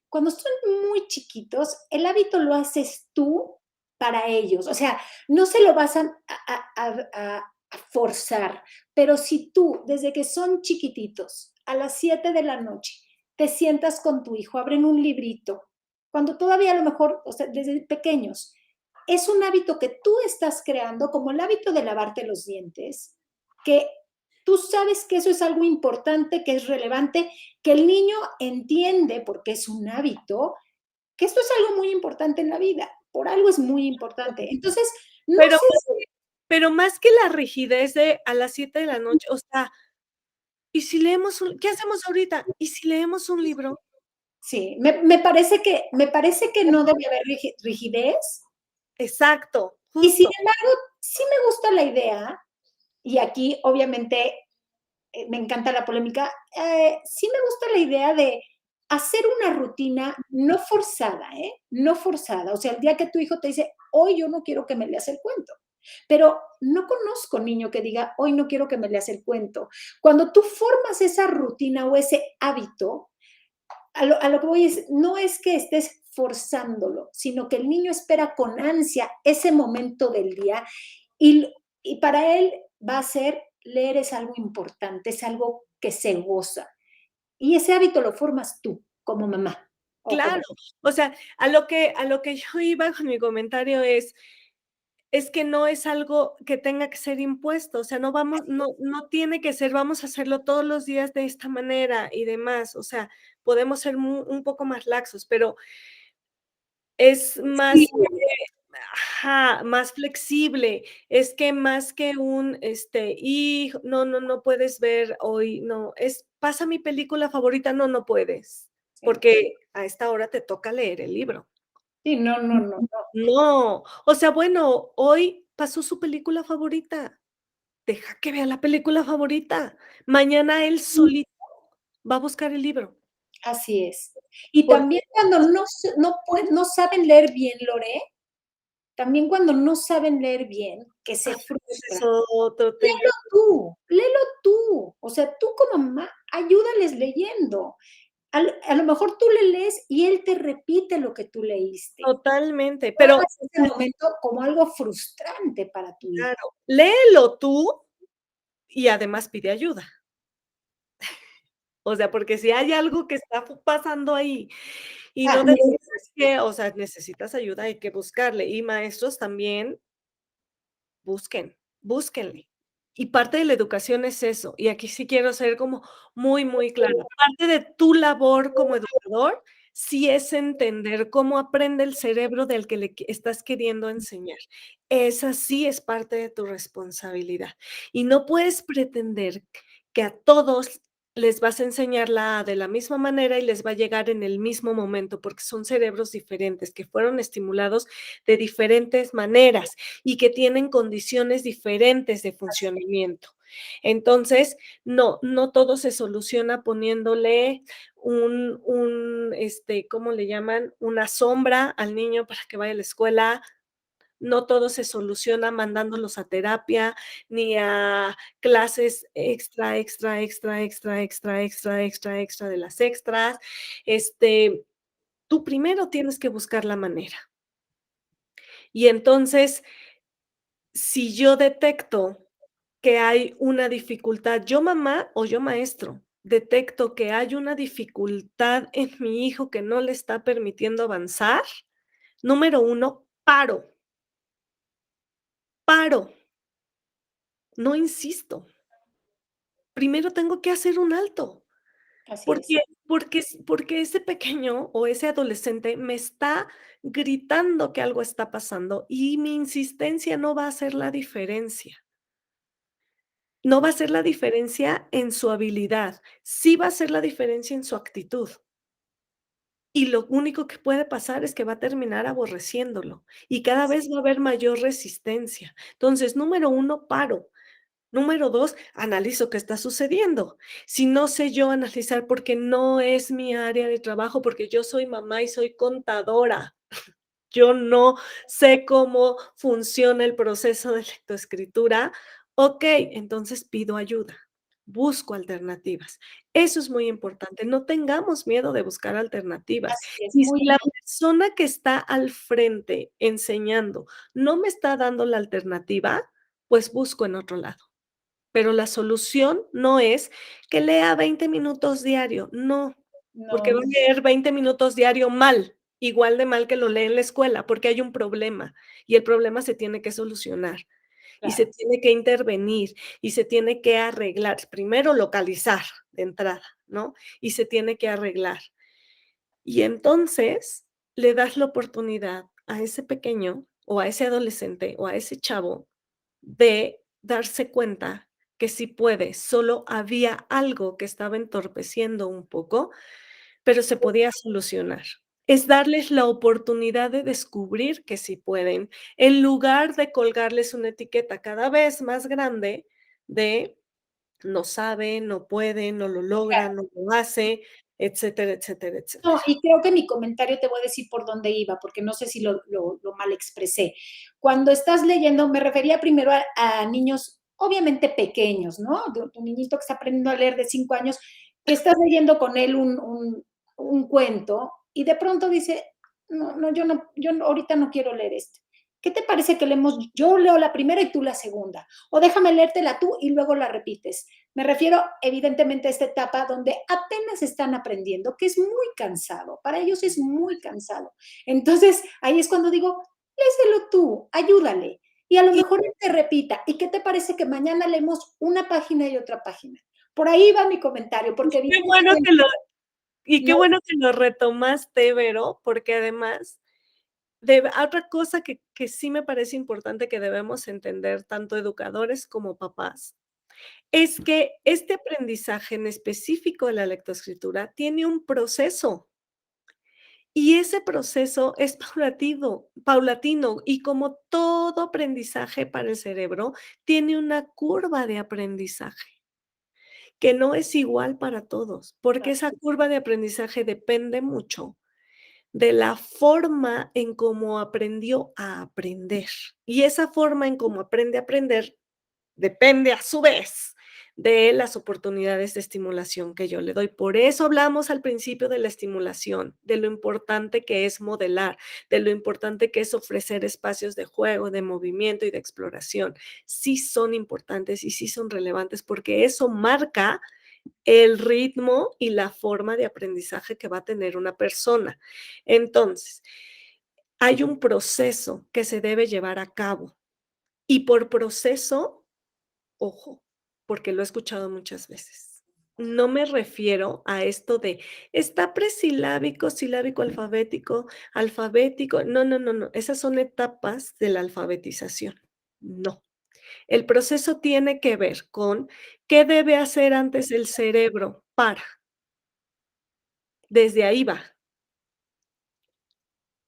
cuando son muy chiquitos, el hábito lo haces tú para ellos. O sea, no se lo vas a forzar, pero si tú, desde que son chiquititos, a las 7 de la noche, te sientas con tu hijo, abren un librito, cuando todavía a lo mejor, o sea, desde pequeños, es un hábito que tú estás creando, como el hábito de lavarte los dientes, que tú sabes que eso es algo importante, que es relevante, que el niño entiende, porque es un hábito, que esto es algo muy importante en la vida, por algo es muy importante. Entonces, no
Pero
sé si...
pero más que la rigidez de a las 7 de la noche, o sea, ¿y si leemos un qué hacemos ahorita? ¿Y si leemos un libro?
Sí, me parece que no debe haber rigidez,
Exacto,
y sin
justo.
embargo, sí me gusta la idea, y aquí obviamente me encanta la polémica, sí me gusta la idea de hacer una rutina no forzada, ¿eh? No forzada. O sea, el día que tu hijo te dice, hoy yo no quiero que me leas el cuento. Pero no conozco niño que diga, hoy no quiero que me leas el cuento. Cuando tú formas esa rutina o ese hábito, a lo que voy es, no es que estés forzándolo, sino que el niño espera con ansia ese momento del día y para él va a ser, leer es algo importante, es algo que se goza. Y ese hábito lo formas tú como mamá o
Claro,
como...
o sea, a lo que yo iba con mi comentario es que no es algo que tenga que ser impuesto, o sea, no tiene que ser, vamos a hacerlo todos los días de esta manera y demás, o sea, podemos ser un poco más laxos, pero es
Sí,
más ajá, más flexible, es que más que un, hijo, no puedes ver hoy, no, es pasa mi película favorita, no, no puedes,
sí,
porque a esta hora te toca leer el libro.
sí, no, no, no, no.
No, o sea, bueno, hoy pasó su película favorita, deja que vea la película favorita. Mañana él solito va a buscar el libro,
Así es. Y
porque
también cuando no saben leer bien, Lore, también cuando no saben leer bien, que se
ese es
frustran,
otro tema.
léelo tú. O sea, tú como mamá, ayúdales leyendo. A lo mejor tú le lees y él te repite lo que tú leíste.
Totalmente,
No
pero
hagas ese momento como algo frustrante para tu hijo.
claro, léelo tú y además pide ayuda. O sea, porque si hay algo que está pasando ahí y no
Ah,
te
mira,
es que, o sea, necesitas ayuda, hay que buscarle. Y maestros también busquen, búsquenle. Y parte de la educación es eso, y aquí sí quiero ser como muy, muy clara. Parte de tu labor como educador, sí es entender cómo aprende el cerebro del que estás queriendo enseñar. Esa sí es parte de tu responsabilidad. Y no puedes pretender que a todos les vas a enseñar la A de la misma manera y les va a llegar en el mismo momento, porque son cerebros diferentes, que fueron estimulados de diferentes maneras y que tienen condiciones diferentes de funcionamiento. Entonces, no todo se soluciona poniéndole ¿cómo le llaman? Una sombra al niño para que vaya a la escuela. No todo se soluciona mandándolos a terapia, ni a clases extra, extra, extra, extra, extra, extra, extra, extra de las extras. Tú primero tienes que buscar la manera. Y entonces, si yo detecto que hay una dificultad, yo mamá o yo maestro, detecto que hay una dificultad en mi hijo que no le está permitiendo avanzar, número uno, paro, no insisto. Primero tengo que hacer un alto.
Así
Porque
es.
porque ese pequeño o ese adolescente me está gritando que algo está pasando y mi insistencia no va a hacer la diferencia. No va a hacer la diferencia en su habilidad, sí va a hacer la diferencia en su actitud. Y lo único que puede pasar es que va a terminar aborreciéndolo y cada
Así
vez va a haber mayor resistencia. Entonces, número uno, paro. Número 2, analizo qué está sucediendo. Si no sé yo analizar, porque no es mi área de trabajo, porque yo soy mamá y soy contadora. Yo no sé cómo funciona el proceso de lectoescritura. Okey, entonces pido ayuda, busco alternativas. Eso es muy importante, no tengamos miedo de buscar alternativas.
así es,
Y si
muy
la
importante.
persona que está al frente enseñando no me está dando la alternativa, pues busco en otro lado. Pero la solución no es que lea 20 minutos diario, no,
No,
porque va a
no,
leer 20 minutos diario mal, igual de mal que lo lee en la escuela, porque hay un problema, y el problema se tiene que solucionar, y se
claro.
tiene que intervenir, y se tiene que arreglar. Primero localizar de entrada, ¿no? Y se tiene que arreglar. Y entonces le das la oportunidad a ese pequeño, o a ese adolescente, o a ese chavo de darse cuenta que sí puede, solo había algo que estaba entorpeciendo un poco, pero se podía solucionar. Es darles la oportunidad de descubrir que sí pueden, en lugar de colgarles una etiqueta cada vez más grande de no sabe, no puede, no lo logra, no lo hace, etcétera, etcétera,
No,
etcétera.
y creo que mi comentario te voy a decir por dónde iba, porque no sé si lo mal expresé. Cuando estás leyendo, me refería primero a niños, obviamente pequeños, ¿no? Tu niñito que está aprendiendo a leer de 5 años, que estás leyendo con él un cuento y de pronto dice, no, no, ahorita no quiero leer esto. ¿Qué te parece que leemos? Yo leo la primera y tú la segunda. O déjame leértela tú y luego la repites. Me refiero evidentemente a esta etapa donde apenas están aprendiendo, que es muy cansado, para ellos es muy cansado. Entonces, ahí es cuando digo, léselo tú, ayúdale. Y a lo
Y
mejor él te repita, ¿y qué te parece que mañana leemos una página y otra página? Por ahí va mi comentario, porque
qué bueno
evidentemente
que lo y qué
no,
bueno que lo retomaste, Vero, porque además otra cosa que sí me parece importante que debemos entender, tanto educadores como papás, es que este aprendizaje en específico de la lectoescritura tiene un proceso, y ese proceso es paulatino, y como todo aprendizaje para el cerebro, tiene una curva de aprendizaje, que no es igual para todos, porque esa curva de aprendizaje depende mucho de la forma en cómo aprendió a aprender. Y esa forma en cómo aprende a aprender depende a su vez de las oportunidades de estimulación que yo le doy. Por eso hablamos al principio de la estimulación, de lo importante que es modelar, de lo importante que es ofrecer espacios de juego, de movimiento y de exploración. Sí son importantes y sí son relevantes porque eso marca el ritmo y la forma de aprendizaje que va a tener una persona. Entonces, hay un proceso que se debe llevar a cabo y por proceso, ojo, porque lo he escuchado muchas veces. No me refiero a esto de está presilábico, silábico, alfabético, alfabético. No, no, no, no. Esas son etapas de la alfabetización. No. El proceso tiene que ver con qué debe hacer antes el cerebro para. Desde ahí va.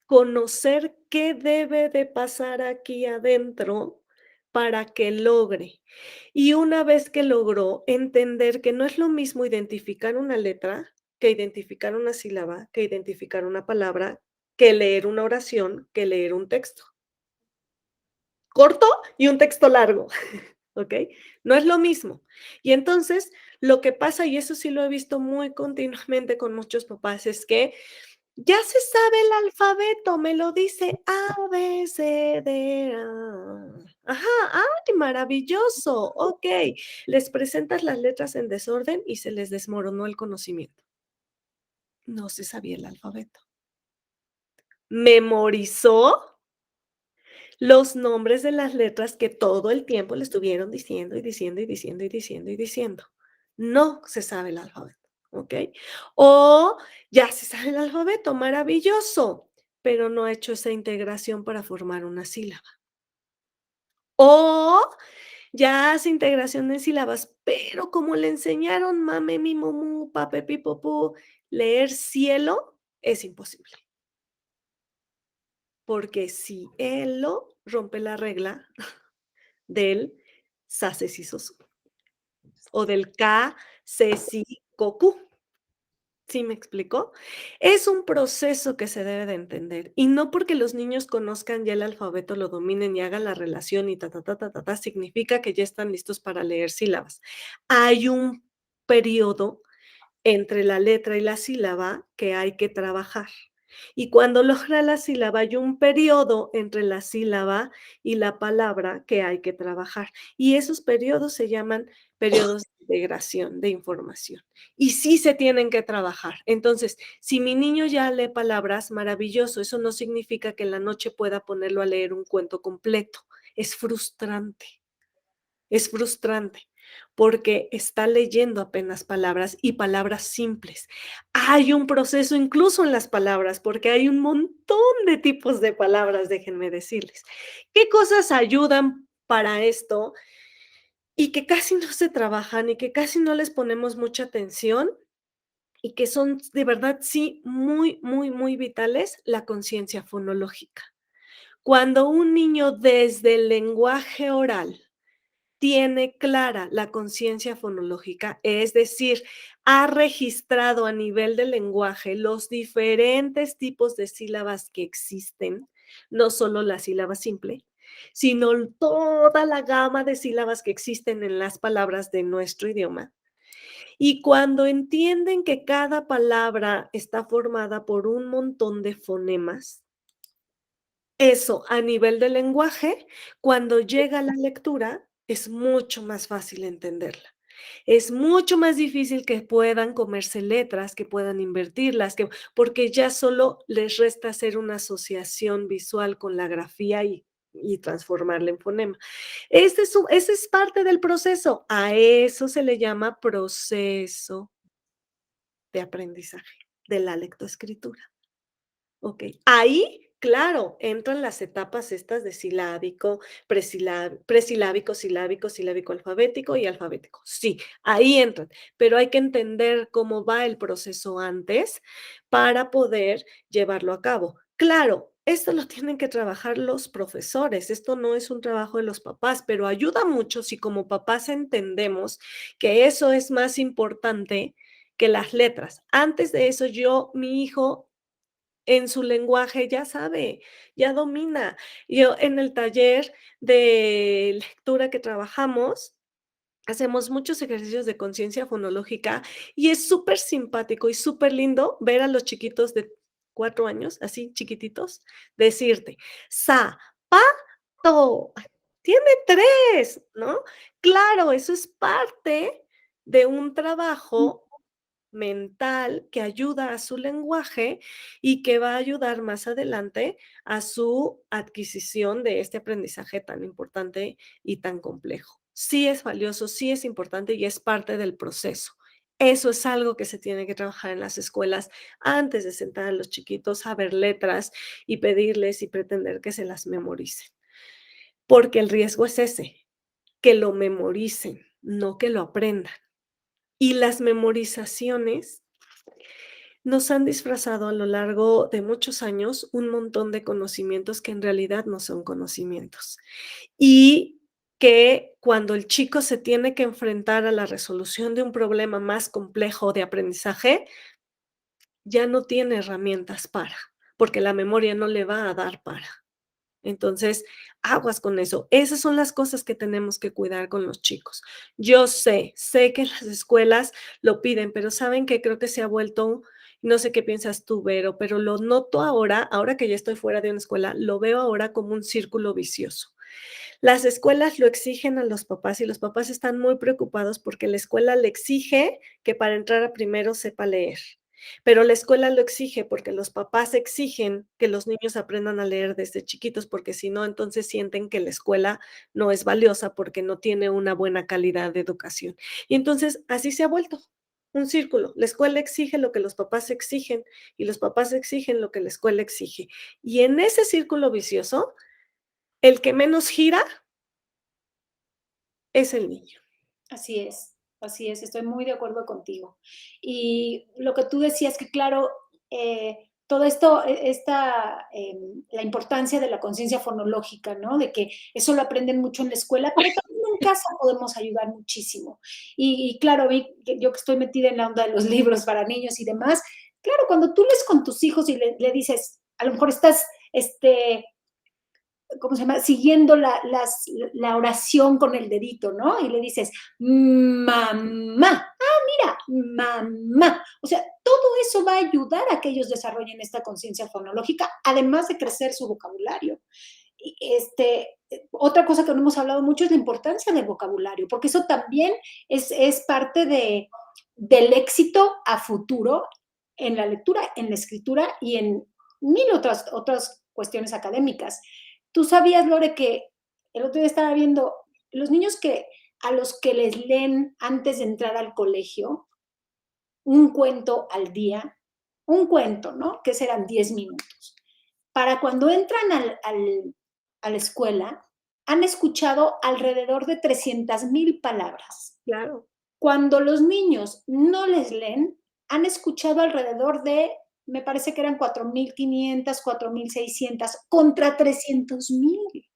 Conocer qué debe de pasar aquí adentro para que logre. Y una vez que logró, entender que no es lo mismo identificar una letra, que identificar una sílaba, que identificar una palabra, que leer una oración, que leer un texto corto y un texto largo, ¿ok? No es lo mismo. Y entonces, lo que pasa, y eso sí lo he visto muy continuamente con muchos papás, es que Ya se sabe el alfabeto, me lo dice A, B, C, D, A. Ajá, ¡ay, maravilloso! Okey. Les presentas las letras en desorden y se les desmoronó el conocimiento. No se sabía el alfabeto. Memorizó los nombres de las letras que todo el tiempo le estuvieron diciendo, y diciendo, y diciendo, y diciendo, y diciendo. No se sabe el alfabeto, ¿okey? O ya se sabe el alfabeto, maravilloso, pero no ha hecho esa integración para formar una sílaba. O ya hace integración de sílabas, pero como le enseñaron mame, mi, mu, pape, pi, po, leer cielo es imposible, porque si él lo rompe la regla del sa, se, si, so, su, o del ka, se, si, co, ku. ¿Sí me explicó? Es un proceso que se debe de entender, y no porque los niños conozcan ya el alfabeto, lo dominen y hagan la relación y ta, ta, ta, ta, ta, ta, significa que ya están listos para leer sílabas. Hay un periodo entre la letra y la sílaba que hay que trabajar. Y cuando logra la sílaba, hay un periodo entre la sílaba y la palabra que hay que trabajar. Y esos periodos se llaman periodos de integración de información. Y sí se tienen que trabajar. Entonces, si mi niño ya lee palabras, maravilloso. Eso no significa que en la noche pueda ponerlo a leer un cuento completo. Es frustrante. Es frustrante, porque está leyendo apenas palabras y palabras simples. Hay un proceso incluso en las palabras, porque hay un montón de tipos de palabras, déjenme decirles. ¿Qué cosas ayudan para esto y que casi no se trabajan y que casi no les ponemos mucha atención y que son de verdad, sí, muy, muy, muy vitales? La conciencia fonológica. Cuando un niño desde el lenguaje oral tiene clara la conciencia fonológica, es decir, ha registrado a nivel del lenguaje los diferentes tipos de sílabas que existen, no solo la sílaba simple, sino toda la gama de sílabas que existen en las palabras de nuestro idioma. Y cuando entienden que cada palabra está formada por un montón de fonemas, eso, a nivel del lenguaje, cuando llega la lectura, es mucho más fácil entenderla. Es mucho más difícil que puedan comerse letras, que puedan invertirlas, porque ya solo les resta hacer una asociación visual con la grafía y transformarla en fonema. Ese es parte del proceso. A eso se le llama proceso de aprendizaje de la lectoescritura. Okey. Ahí, claro, entran las etapas estas de silábico, presilábico, silábico, silábico alfabético y alfabético. Sí, ahí entran, pero hay que entender cómo va el proceso antes para poder llevarlo a cabo. Claro, esto lo tienen que trabajar los profesores, esto no es un trabajo de los papás, pero ayuda mucho si como papás entendemos que eso es más importante que las letras. Antes de eso, mi hijo en su lenguaje ya sabe, ya domina. Yo en el taller de lectura que trabajamos, hacemos muchos ejercicios de conciencia fonológica y es súper simpático y súper lindo ver a los chiquitos de 4 años, así chiquititos, decirte: "Zapato". Tiene 3, ¿no? Claro, eso es parte de un trabajo mental que ayuda a su lenguaje y que va a ayudar más adelante a su adquisición de este aprendizaje tan importante y tan complejo. Sí es valioso, sí es importante y es parte del proceso. Eso es algo que se tiene que trabajar en las escuelas antes de sentar a los chiquitos a ver letras y pedirles y pretender que se las memoricen, porque el riesgo es ese, que lo memoricen, no que lo aprendan. Y las memorizaciones nos han disfrazado a lo largo de muchos años un montón de conocimientos que en realidad no son conocimientos. Y que cuando el chico se tiene que enfrentar a la resolución de un problema más complejo de aprendizaje, ya no tiene herramientas para, porque la memoria no le va a dar para. Entonces, aguas con eso. Esas son las cosas que tenemos que cuidar con los chicos. Yo sé que las escuelas lo piden, pero ¿saben qué? Creo que se ha vuelto No sé qué piensas tú, Vero, pero lo noto ahora que ya estoy fuera de una escuela, lo veo ahora como un círculo vicioso. Las escuelas lo exigen a los papás y los papás están muy preocupados porque la escuela le exige que para entrar a primero sepa leer, pero la escuela lo exige porque los papás exigen que los niños aprendan a leer desde chiquitos, porque si no, entonces sienten que la escuela no es valiosa porque no tiene una buena calidad de educación. Y entonces así se ha vuelto un círculo. La escuela exige lo que los papás exigen y los papás exigen lo que la escuela exige. Y en ese círculo vicioso, el que menos gira es el niño.
Así es, estoy muy de acuerdo contigo. Y lo que tú decías que claro, todo esto, la importancia de la conciencia fonológica, ¿no? De que eso lo aprenden mucho en la escuela, pero también en casa podemos ayudar muchísimo. Y claro, yo que estoy metida en la onda de los libros para niños y demás, claro, cuando tú lees con tus hijos y le dices, a lo mejor estás, ¿cómo se llama? Siguiendo la oración con el dedito, ¿no? Y le dices, mamá, mira, mamá. O sea, todo eso va a ayudar a que ellos desarrollen esta conciencia fonológica, además de crecer su vocabulario. Y otra cosa que no hemos hablado mucho es la importancia del vocabulario, porque eso también es parte del éxito a futuro en la lectura, en la escritura y en mil otras cuestiones académicas. ¿Tú sabías, Lore, que el otro día estaba viendo los niños a los que les leen antes de entrar al colegio un cuento al día, un cuento, ¿no? Que serán 10 minutos. Para cuando entran a la escuela, han escuchado alrededor de 300,000 palabras.
Claro.
Cuando los niños no les leen, han escuchado alrededor de, me parece que eran 4,500, 4,600 contra 300,000.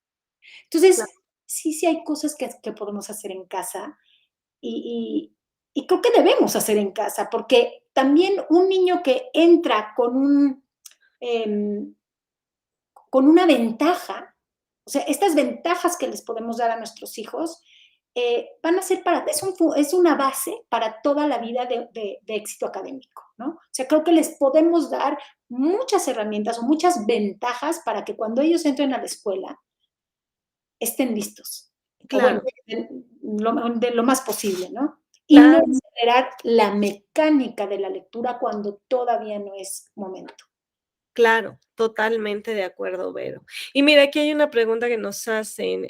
Entonces,
Claro.
sí hay cosas que podemos hacer en casa y, y creo que debemos hacer en casa, porque también un niño que entra em, con una ventaja, o sea, estas ventajas que les podemos dar a nuestros hijos, van a ser es una base para toda la vida de éxito académico, ¿no? O sea, creo que les podemos dar muchas herramientas o muchas ventajas para que cuando ellos entren a la escuela estén listos. O bueno,
Claro,
de lo más posible, ¿no? Y no
claro,
acelerar la mecánica de la lectura cuando todavía no es momento.
claro, totalmente de acuerdo, Vero. Y mira, aquí hay una pregunta que nos hacen,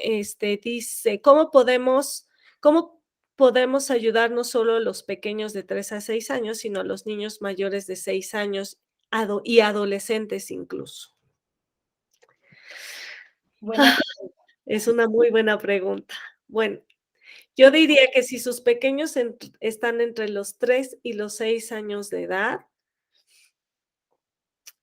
dice, cómo podemos ayudar no solo a los pequeños de 3 a 6 años, sino a los niños mayores de 6 años y adolescentes incluso?
Buena
Es una muy buena pregunta. Bueno, yo diría que si sus pequeños están entre los 3 y los 6 años de edad,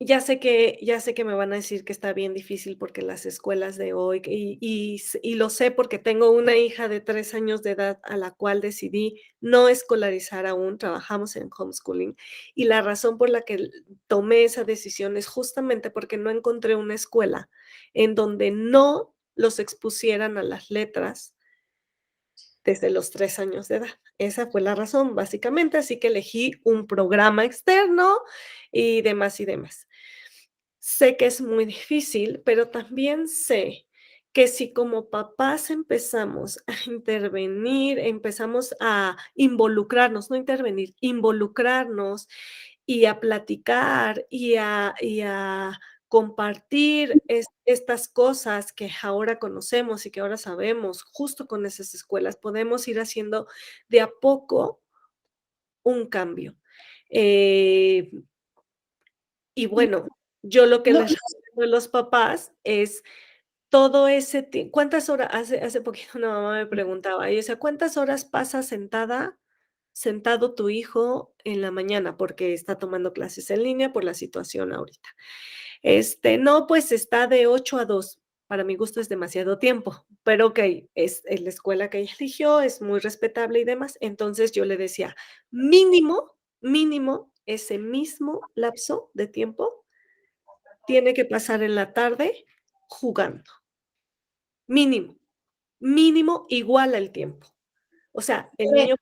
ya sé que me van a decir que está bien difícil porque las escuelas de hoy, y lo sé porque tengo una hija de 3 años de edad a la cual decidí no escolarizar aún, trabajamos en homeschooling, y la razón por la que tomé esa decisión es justamente porque no encontré una escuela en donde no los expusieran a las letras desde los 3 años de edad. Esa fue la razón, básicamente, así que elegí un programa externo y demás y demás. Sé que es muy difícil, pero también sé que si como papás empezamos a intervenir, empezamos a involucrarnos, no intervenir, involucrarnos y a platicar y a compartir estas cosas que ahora conocemos y que ahora sabemos, justo con esas escuelas, podemos ir haciendo de a poco un cambio. Eh, y
y
bueno, yo lo que
no,
les recomiendo a los papás es todo ese tiempo. ¿Cuántas horas? Hace poquito una mamá me preguntaba, y decía: "¿Cuántas horas pasa sentado tu hijo en la mañana?", porque está tomando clases en línea por la situación ahorita. No, pues está de 8 a 2. Para mi gusto es demasiado tiempo, pero okey, es la escuela que ella eligió, es muy respetable y demás. Entonces, yo le decía: "Mínimo, mínimo, ese mismo lapso de tiempo tiene que pasar en la tarde jugando, mínimo, mínimo igual al tiempo". O sea, el niño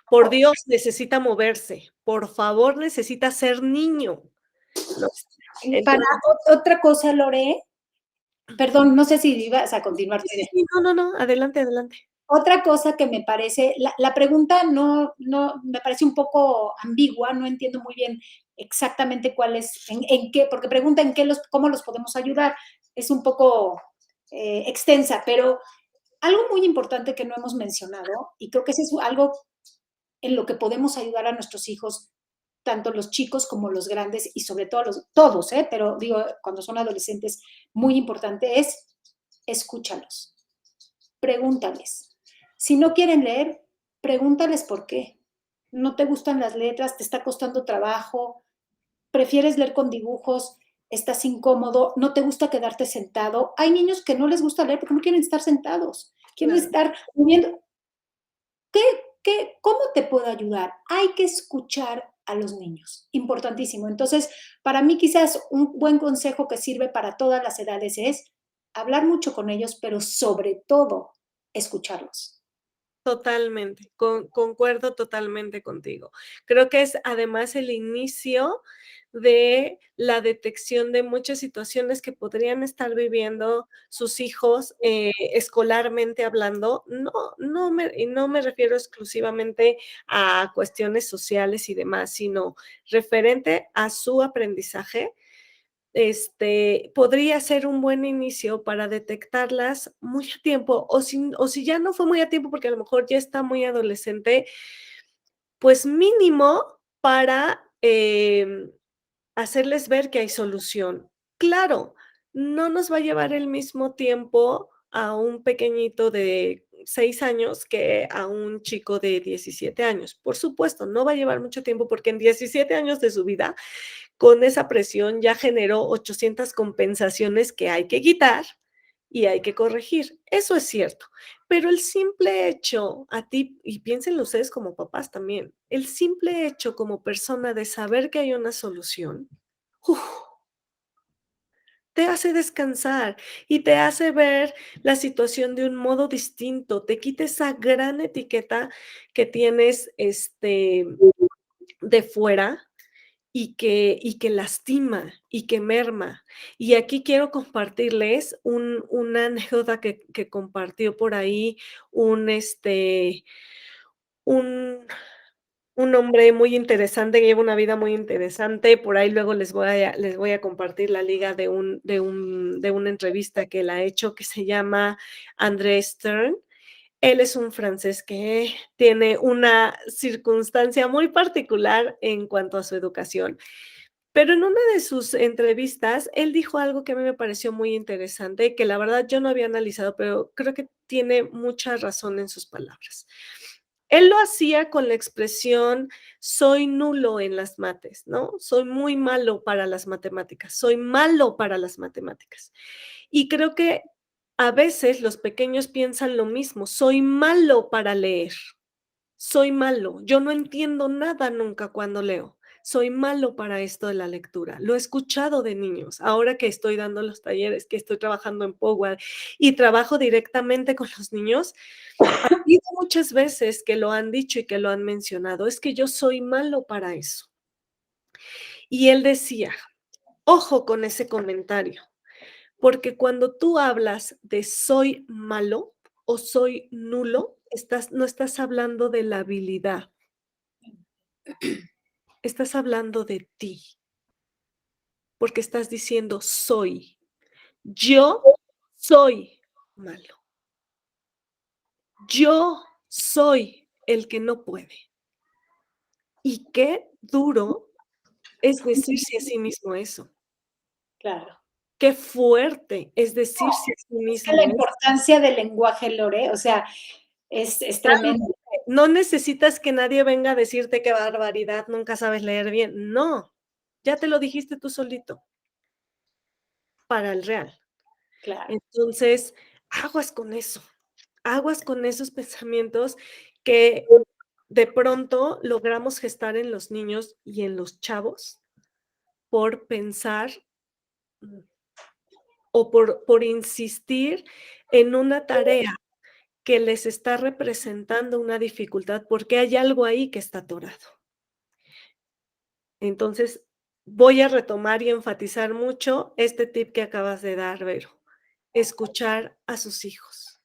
Por Dios, necesita moverse. Por favor, necesita ser niño, ¿no?
Para
Entonces
otra cosa, Lore, perdón, no sé si ibas a continuar
sí,
tu
sí,
idea.
sí, no, no, no, adelante, adelante.
Otra cosa que me parece, la pregunta no me parece un poco ambigua, no entiendo muy bien exactamente cuál es, en qué, porque pregunta en qué cómo los podemos ayudar. Es un poco extensa, pero algo muy importante que no hemos mencionado, y creo que eso es algo en lo que podemos ayudar a nuestros hijos, tanto los chicos como los grandes, y sobre todo todos, pero digo, cuando son adolescentes, muy importante es escúchalos, pregúntales. Si no quieren leer, pregúntales por qué. No te gustan las letras, te está costando trabajo, prefieres leer con dibujos, estás incómodo, no te gusta quedarte sentado. Hay niños que no les gusta leer porque no quieren estar sentados, quieren
Claro.
estar moviendo. ¿Cómo te puedo ayudar? Hay que escuchar a los niños, importantísimo. Entonces, para mí quizás un buen consejo que sirve para todas las edades es hablar mucho con ellos, pero sobre todo escucharlos.
Totalmente, concuerdo totalmente contigo. Creo que es además el inicio de la detección de muchas situaciones que podrían estar viviendo sus hijos, escolarmente hablando. No me refiero exclusivamente a cuestiones sociales y demás, sino referente a su aprendizaje. Podría ser un buen inicio para detectarlas muy a tiempo, o si ya no fue muy a tiempo, porque a lo mejor ya está muy adolescente, pues mínimo para, hacerles ver que hay solución. Claro, no nos va a llevar el mismo tiempo a un pequeñito de 6 años que a un chico de 17 años. Por supuesto, no va a llevar mucho tiempo, porque en 17 años de su vida con esa presión ya generó 800 compensaciones que hay que quitar y hay que corregir. Eso es cierto. Pero el simple hecho, a ti, y piénsenlo ustedes como papás también, el simple hecho como persona de saber que hay una solución, ¡uf!, te hace descansar y te hace ver la situación de un modo distinto, te quita esa gran etiqueta que tienes, de fuera y que lastima y que merma. Y aquí quiero compartirles una anécdota que compartió por ahí un, un un hombre muy interesante, que lleva una vida muy interesante. Por ahí luego les voy a compartir la liga de una entrevista que él ha hecho, que se llama André Stern. Él es un francés que tiene una circunstancia muy particular en cuanto a su educación. Pero en una de sus entrevistas, él dijo algo que a mí me pareció muy interesante, que la verdad yo no había analizado, pero creo que tiene mucha razón en sus palabras. Él lo hacía con la expresión: "Soy nulo en las mates", ¿no? Soy muy malo para las matemáticas, soy malo para las matemáticas. Y creo que a veces los pequeños piensan lo mismo: "Soy malo para leer". Soy malo, yo no entiendo nada nunca cuando leo. Soy malo para esto de la lectura. Lo he escuchado de niños. Ahora que estoy dando los talleres, que estoy trabajando en Power y trabajo directamente con los niños, ha habido muchas veces que lo han dicho y que lo han mencionado. Es que yo soy malo para eso. Y él decía, ojo con ese comentario, porque cuando tú hablas de soy malo o soy nulo, no estás hablando de la habilidad. Estás hablando de ti, porque estás diciendo soy. Yo soy malo. Yo soy el que no puede. Y qué duro es decirse a sí mismo eso.
Claro.
Qué fuerte es decirse a sí
Es que la
mismo eso.
importancia del lenguaje, Lore, o sea, es tremendo.
No necesitas que nadie venga a decirte qué barbaridad, nunca sabes leer bien. No, ya te lo dijiste tú solito, para el real.
Claro.
Entonces, aguas con esos pensamientos que de pronto logramos gestar en los niños y en los chavos por pensar, mm, o por insistir en una tarea que les está representando una dificultad, porque hay algo ahí que está atorado. Entonces, voy a retomar y enfatizar mucho este tip que acabas de dar, Vero. Escuchar a sus hijos.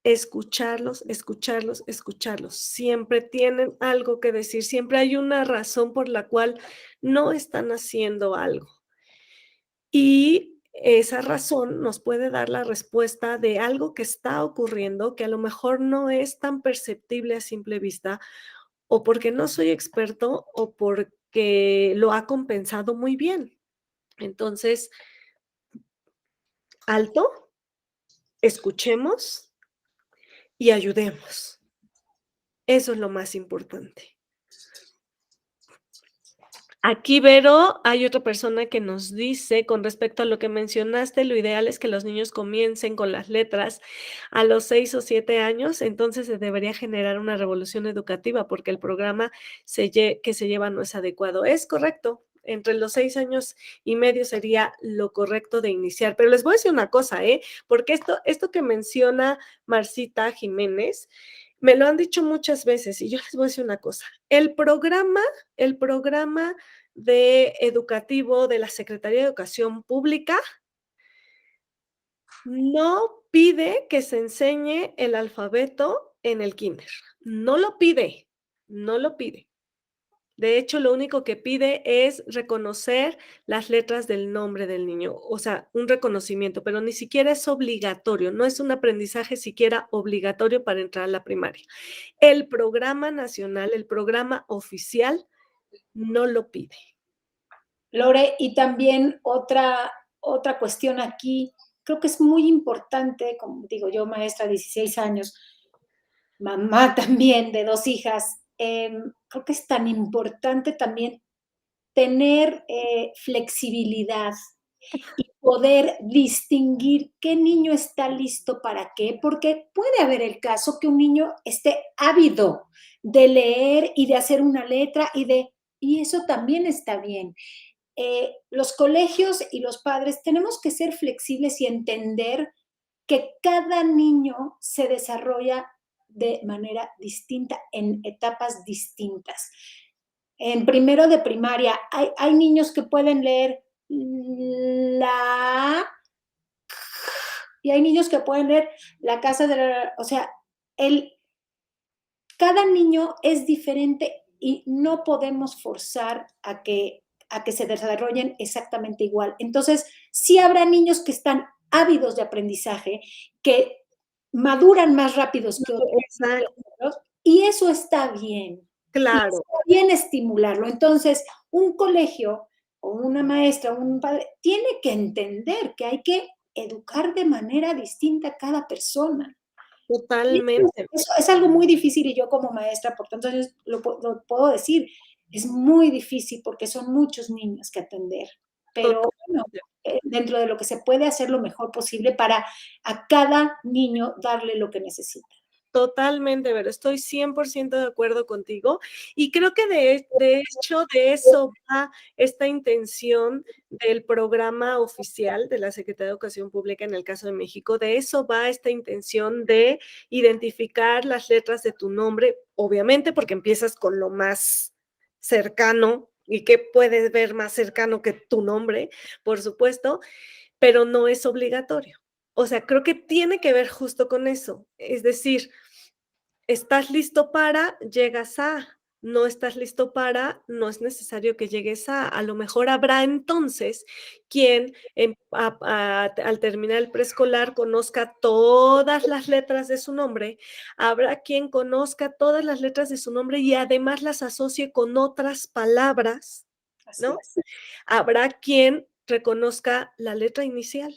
Escucharlos, escucharlos, escucharlos. Siempre tienen algo que decir, siempre hay una razón por la cual no están haciendo algo. Y esa razón nos puede dar la respuesta de algo que está ocurriendo, que a lo mejor no es tan perceptible a simple vista, o porque no soy experto, o porque lo ha compensado muy bien. Entonces, alto, escuchemos y ayudemos. Eso es lo más importante. Aquí, Vero, hay otra persona que nos dice, con respecto a lo que mencionaste, lo ideal es que los niños comiencen con las letras a los 6 o 7 años, entonces se debería generar una revolución educativa, porque el programa que se lleva no es adecuado. Es correcto, entre los 6 años y medio sería lo correcto de iniciar. Pero les voy a decir una cosa, porque esto que menciona Marcita Jiménez, me lo han dicho muchas veces, y yo les voy a decir una cosa. El programa educativo de la Secretaría de Educación Pública no pide que se enseñe el alfabeto en el kinder. No lo pide, no lo pide. De hecho, lo único que pide es reconocer las letras del nombre del niño, o sea, un reconocimiento, pero ni siquiera es obligatorio, no es un aprendizaje siquiera obligatorio para entrar a la primaria. El programa nacional, el programa oficial, no lo pide.
Lore, y también otra cuestión aquí, creo que es muy importante, como digo yo, maestra, 16 años, mamá también de 2 hijas, creo que es tan importante también tener flexibilidad y poder distinguir qué niño está listo para qué, porque puede haber el caso que un niño esté ávido de leer y de hacer una letra y eso también está bien. Los colegios y los padres tenemos que ser flexibles y entender que cada niño se desarrolla de manera distinta en etapas distintas. En primero de primaria hay niños que pueden leer la y hay niños que pueden leer la casa de la, o sea, cada niño es diferente y no podemos forzar a que se desarrollen exactamente igual. Entonces, sí habrá niños que están ávidos de aprendizaje, que maduran más rápidos que
Exacto,
otros, y eso está bien. Y
claro.
está bien estimularlo. Entonces, un colegio o una maestra o un padre tiene que entender que hay que educar de manera distinta a cada persona.
Totalmente,
Eso es algo muy difícil y yo como maestra, por tantos años, lo puedo decir, es muy difícil porque son muchos niños que atender, pero bueno,
totalmente.
dentro de lo que se puede hacer lo mejor posible para a cada niño darle lo que necesita.
Totalmente, pero estoy 100% de acuerdo contigo y creo que de hecho de eso va esta intención del programa oficial de la Secretaría de Educación Pública en el caso de México, de eso va esta intención de identificar las letras de tu nombre, obviamente porque empiezas con lo más cercano y que puedes ver más cercano que tu nombre, por supuesto, pero no es obligatorio. O sea, creo que tiene que ver justo con eso, es decir, estás listo para, llegas a, no estás listo para, no es necesario que llegues a lo mejor habrá entonces quien al terminar el preescolar conozca todas las letras de su nombre, habrá quien conozca todas las letras de su nombre y además las asocie con otras palabras,
Así
¿no?
es.
Habrá quien reconozca la letra inicial.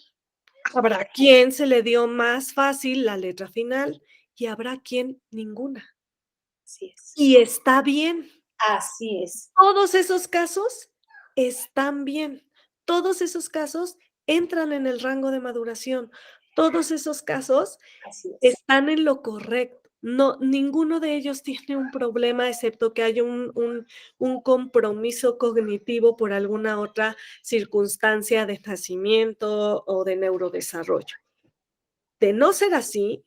Habrá quien se le dio más fácil la letra final y habrá quien ninguna.
Así es.
Y está bien.
Así es.
Todos esos casos están bien. Todos esos casos entran en el rango de maduración. Todos esos casos
Así es.
están en lo correcto. No, ninguno de ellos tiene un problema, excepto que haya un compromiso cognitivo por alguna otra circunstancia de nacimiento o de neurodesarrollo. De no ser así,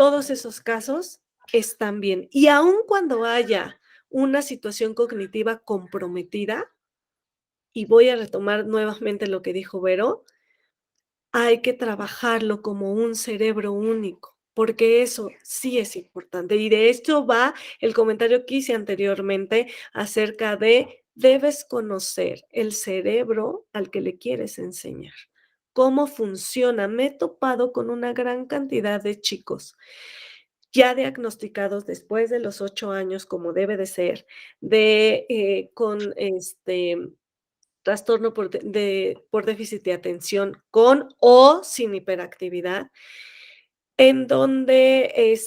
todos esos casos están bien. Y aun cuando haya una situación cognitiva comprometida, y voy a retomar nuevamente lo que dijo Vero, hay que trabajarlo como un cerebro único, porque eso sí es importante. Y de esto va el comentario que hice anteriormente acerca de debes conocer el cerebro al que le quieres enseñar. Cómo funciona. Me he topado con una gran cantidad de chicos ya diagnosticados después de los 8 años, como debe de ser, con trastorno por déficit de atención con o sin hiperactividad, en donde,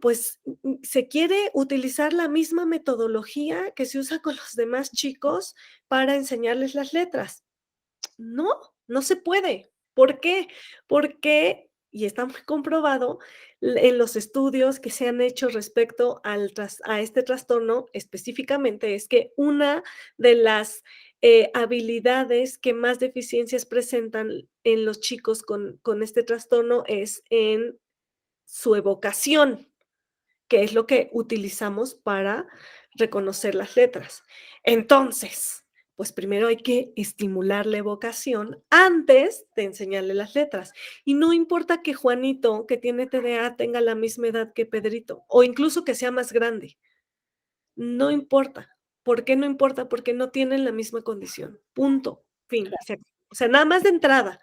pues, se quiere utilizar la misma metodología que se usa con los demás chicos para enseñarles las letras. No, no se puede. ¿Por qué? Porque, y está muy comprobado en los estudios que se han hecho respecto a este trastorno específicamente, es que una de las habilidades que más deficiencias presentan en los chicos con este trastorno es en su evocación, que es lo que utilizamos para reconocer las letras. Entonces, pues primero hay que estimular la evocación antes de enseñarle las letras. Y no importa que Juanito, que tiene TDA, tenga la misma edad que Pedrito, o incluso que sea más grande. No importa. ¿Por qué no importa? Porque no tienen la misma condición. Punto. Fin. O sea, nada más de entrada.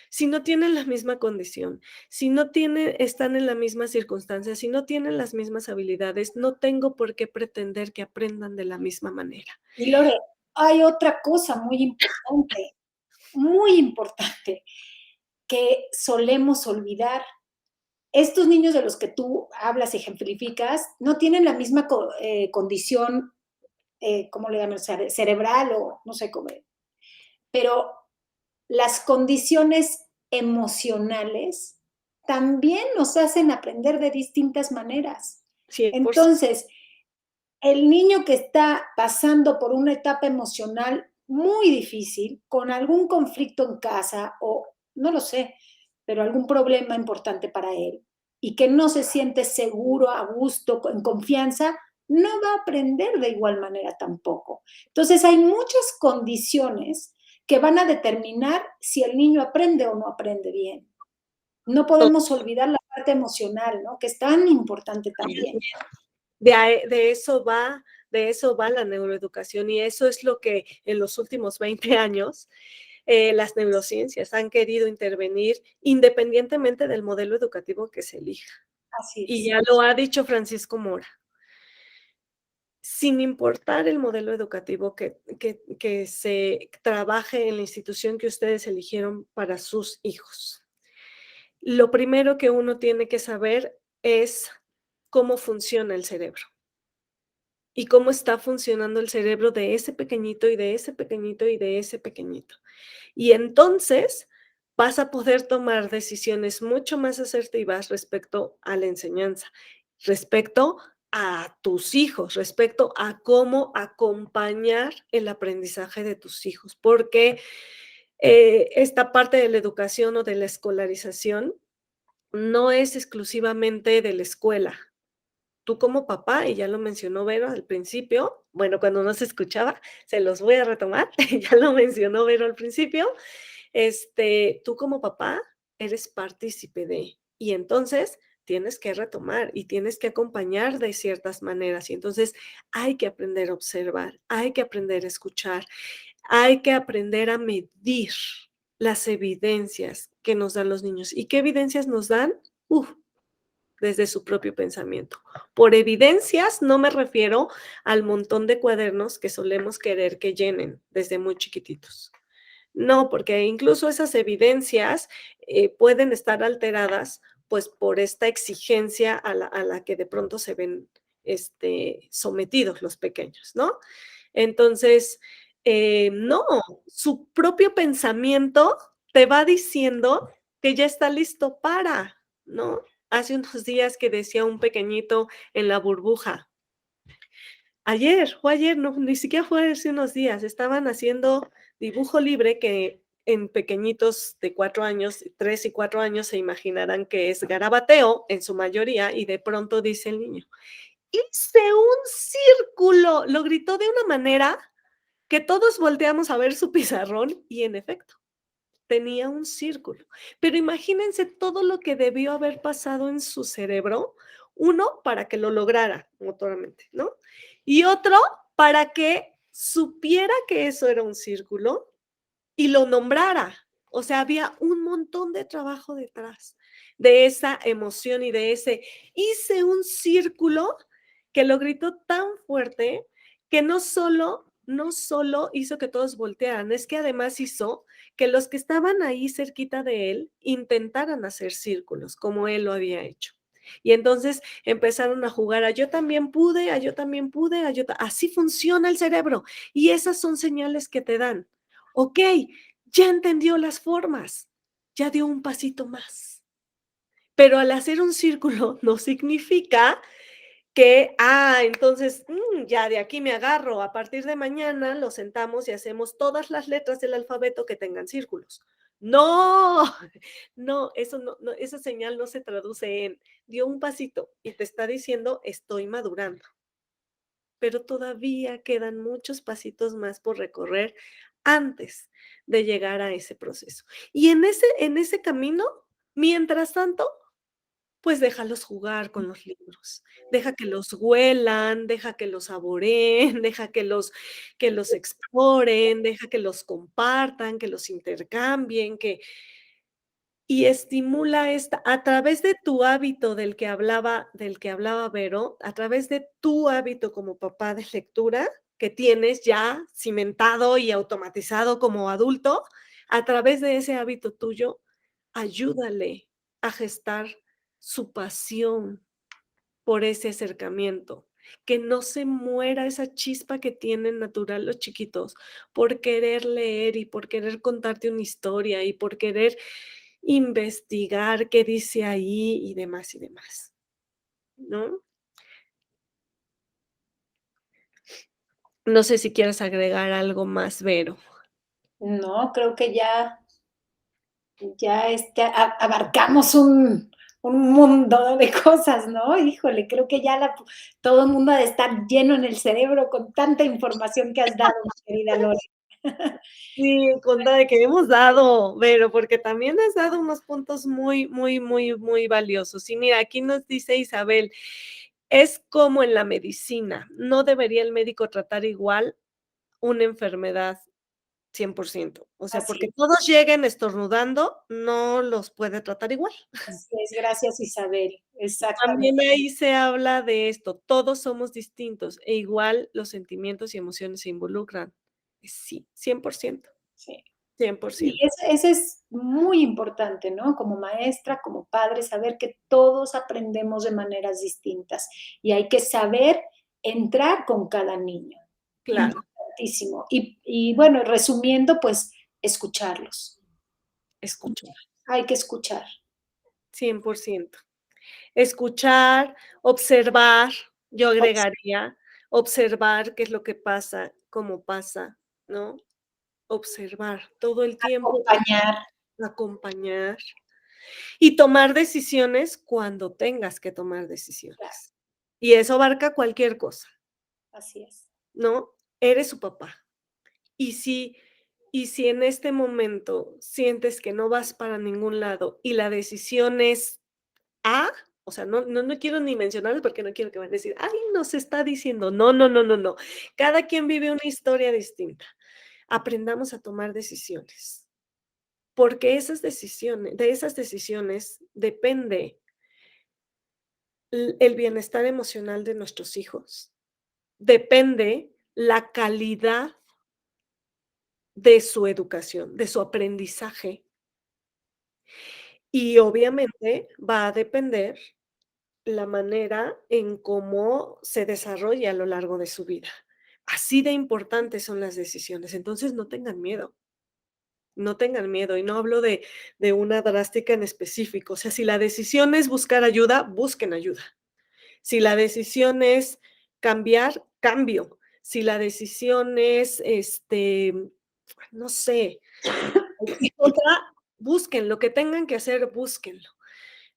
Si no tienen la misma condición, si no están en la misma circunstancia, si no tienen las mismas habilidades, no tengo por qué pretender que aprendan de la misma manera.
Y Lore, hay otra cosa muy importante, que solemos olvidar. Estos niños de los que tú hablas y ejemplificas no tienen la misma condición, ¿cómo le llaman? Cerebral o no sé cómo, pero las condiciones emocionales también nos hacen aprender de distintas maneras.
100%.
Entonces, el niño que está pasando por una etapa emocional muy difícil, con algún conflicto en casa o no lo sé, pero algún problema importante para él y que no se siente seguro, a gusto, en confianza, no va a aprender de igual manera tampoco. Entonces hay muchas condiciones que van a determinar si el niño aprende o no aprende bien. No podemos olvidar la parte emocional, ¿no? Que es tan importante también.
De eso va la neuroeducación y eso es lo que en los últimos 20 años las neurociencias han querido intervenir independientemente del modelo educativo que se elija.
Así
Y
es.
ya lo ha dicho Francisco Mora. Sin importar el modelo educativo que se trabaje en la institución que ustedes eligieron para sus hijos. Lo primero que uno tiene que saber es cómo funciona el cerebro y cómo está funcionando el cerebro de ese pequeñito y de ese pequeñito y de ese pequeñito. Y entonces vas a poder tomar decisiones mucho más asertivas respecto a la enseñanza, respecto a tus hijos, respecto a cómo acompañar el aprendizaje de tus hijos, porque esta parte de la educación o de la escolarización no es exclusivamente de la escuela. Tú como papá, y ya lo mencionó Vero al principio, bueno, cuando no se escuchaba, se los voy a retomar, ya lo mencionó Vero al principio, tú como papá eres partícipe de, y entonces tienes que retomar y tienes que acompañar de ciertas maneras, y entonces hay que aprender a observar, hay que aprender a escuchar, hay que aprender a medir las evidencias que nos dan los niños. ¿Y qué evidencias nos dan? Desde su propio pensamiento. Por evidencias no me refiero al montón de cuadernos que solemos querer que llenen desde muy chiquititos. No, porque incluso esas evidencias pueden estar alteradas pues por esta exigencia a la que de pronto se ven sometidos los pequeños, ¿no? Entonces, no, su propio pensamiento te va diciendo que ya está listo para, ¿no? Hace unos días que decía un pequeñito en la burbuja, fue ayer, no, ni siquiera fue hace unos días, estaban haciendo dibujo libre, que en pequeñitos de 4 años, 3 y 4 años, se imaginarán que es garabateo en su mayoría, y de pronto dice el niño: "Hice un círculo", lo gritó de una manera que todos volteamos a ver su pizarrón y, en efecto, tenía un círculo. Pero imagínense todo lo que debió haber pasado en su cerebro, uno, para que lo lograra motoramente, ¿no? Y otro, para que supiera que eso era un círculo y lo nombrara. O sea, había un montón de trabajo detrás de esa emoción y de ese hice un círculo que lo gritó tan fuerte que no solo hizo que todos voltearan, es que además hizo que los que estaban ahí cerquita de él intentaran hacer círculos como él lo había hecho. Y entonces empezaron a jugar a yo también pude, a yo también pude, así funciona el cerebro y esas son señales que te dan. Ok, ya entendió las formas, ya dio un pasito más. Pero al hacer un círculo no significa que, entonces, ya de aquí me agarro, a partir de mañana lo sentamos y hacemos todas las letras del alfabeto que tengan círculos. No, no, eso no, esa señal no se traduce en dio un pasito y te está diciendo estoy madurando, pero todavía quedan muchos pasitos más por recorrer antes de llegar a ese proceso. Y en ese camino, mientras tanto, pues déjalos jugar con los libros, deja que los huelan, deja que los saboreen, deja que los exploren, deja que los compartan, que los intercambien, y estimula esta a través de tu hábito del que hablaba Vero, a través de tu hábito como papá de lectura, que tienes ya cimentado y automatizado como adulto, a través de ese hábito tuyo, ayúdale a gestar su pasión por ese acercamiento, que no se muera esa chispa que tienen natural los chiquitos por querer leer y por querer contarte una historia y por querer investigar qué dice ahí y demás, ¿no? No sé si quieres agregar algo más, Vero.
No, creo que ya abarcamos un mundo de cosas, ¿no? Híjole, creo que ya todo el mundo ha de estar lleno en el cerebro con tanta información que has dado, mi querida Lore.
Sí, con de que hemos dado, Vero, porque también has dado unos puntos muy, muy, muy, muy valiosos. Y mira, aquí nos dice Isabel, es como en la medicina, no debería el médico tratar igual una enfermedad 100%. O sea,
Así
porque
es,
todos lleguen estornudando, no los puede tratar igual.
así es. Gracias, Isabel.
También
Exactamente.
ahí se habla de esto, todos somos distintos e igual los sentimientos y emociones se involucran. Sí, 100%,
Sí. Y
100%.
ese es muy importante, ¿no? Como maestra, como padre, saber que todos aprendemos de maneras distintas y hay que saber entrar con cada niño.
Claro,
Importantísimo. Y bueno, resumiendo, pues escucharlos.
escuchar,
Hay que escuchar.
100%. Escuchar, observar, yo
Obs-
agregaría, observar qué es lo que pasa, cómo pasa, ¿no? Observar todo el tiempo,
Acompañar.
acompañar y tomar decisiones cuando tengas que tomar
Claro,
decisiones. Y eso abarca cualquier cosa,
así es.
¿no? Eres su papá. Y si y si en este momento sientes que no vas para ningún lado y la decisión es A, o sea, no quiero ni mencionarlo porque no quiero que van a decir: "Ay, nos está diciendo". No, no, no, no, no. Cada quien vive una historia distinta. Aprendamos a tomar decisiones, porque de esas decisiones depende el bienestar emocional de nuestros hijos, depende la calidad de su educación, de su aprendizaje, y obviamente va a depender la manera en cómo se desarrolla a lo largo de su vida. Así de importantes son las decisiones. Entonces, no tengan miedo, no tengan miedo. Y no hablo de una drástica en específico. O sea, si la decisión es buscar ayuda, busquen ayuda. Si la decisión es cambiar, cambio. Si la decisión es, no sé, Otra, busquen lo que tengan que hacer, búsquenlo,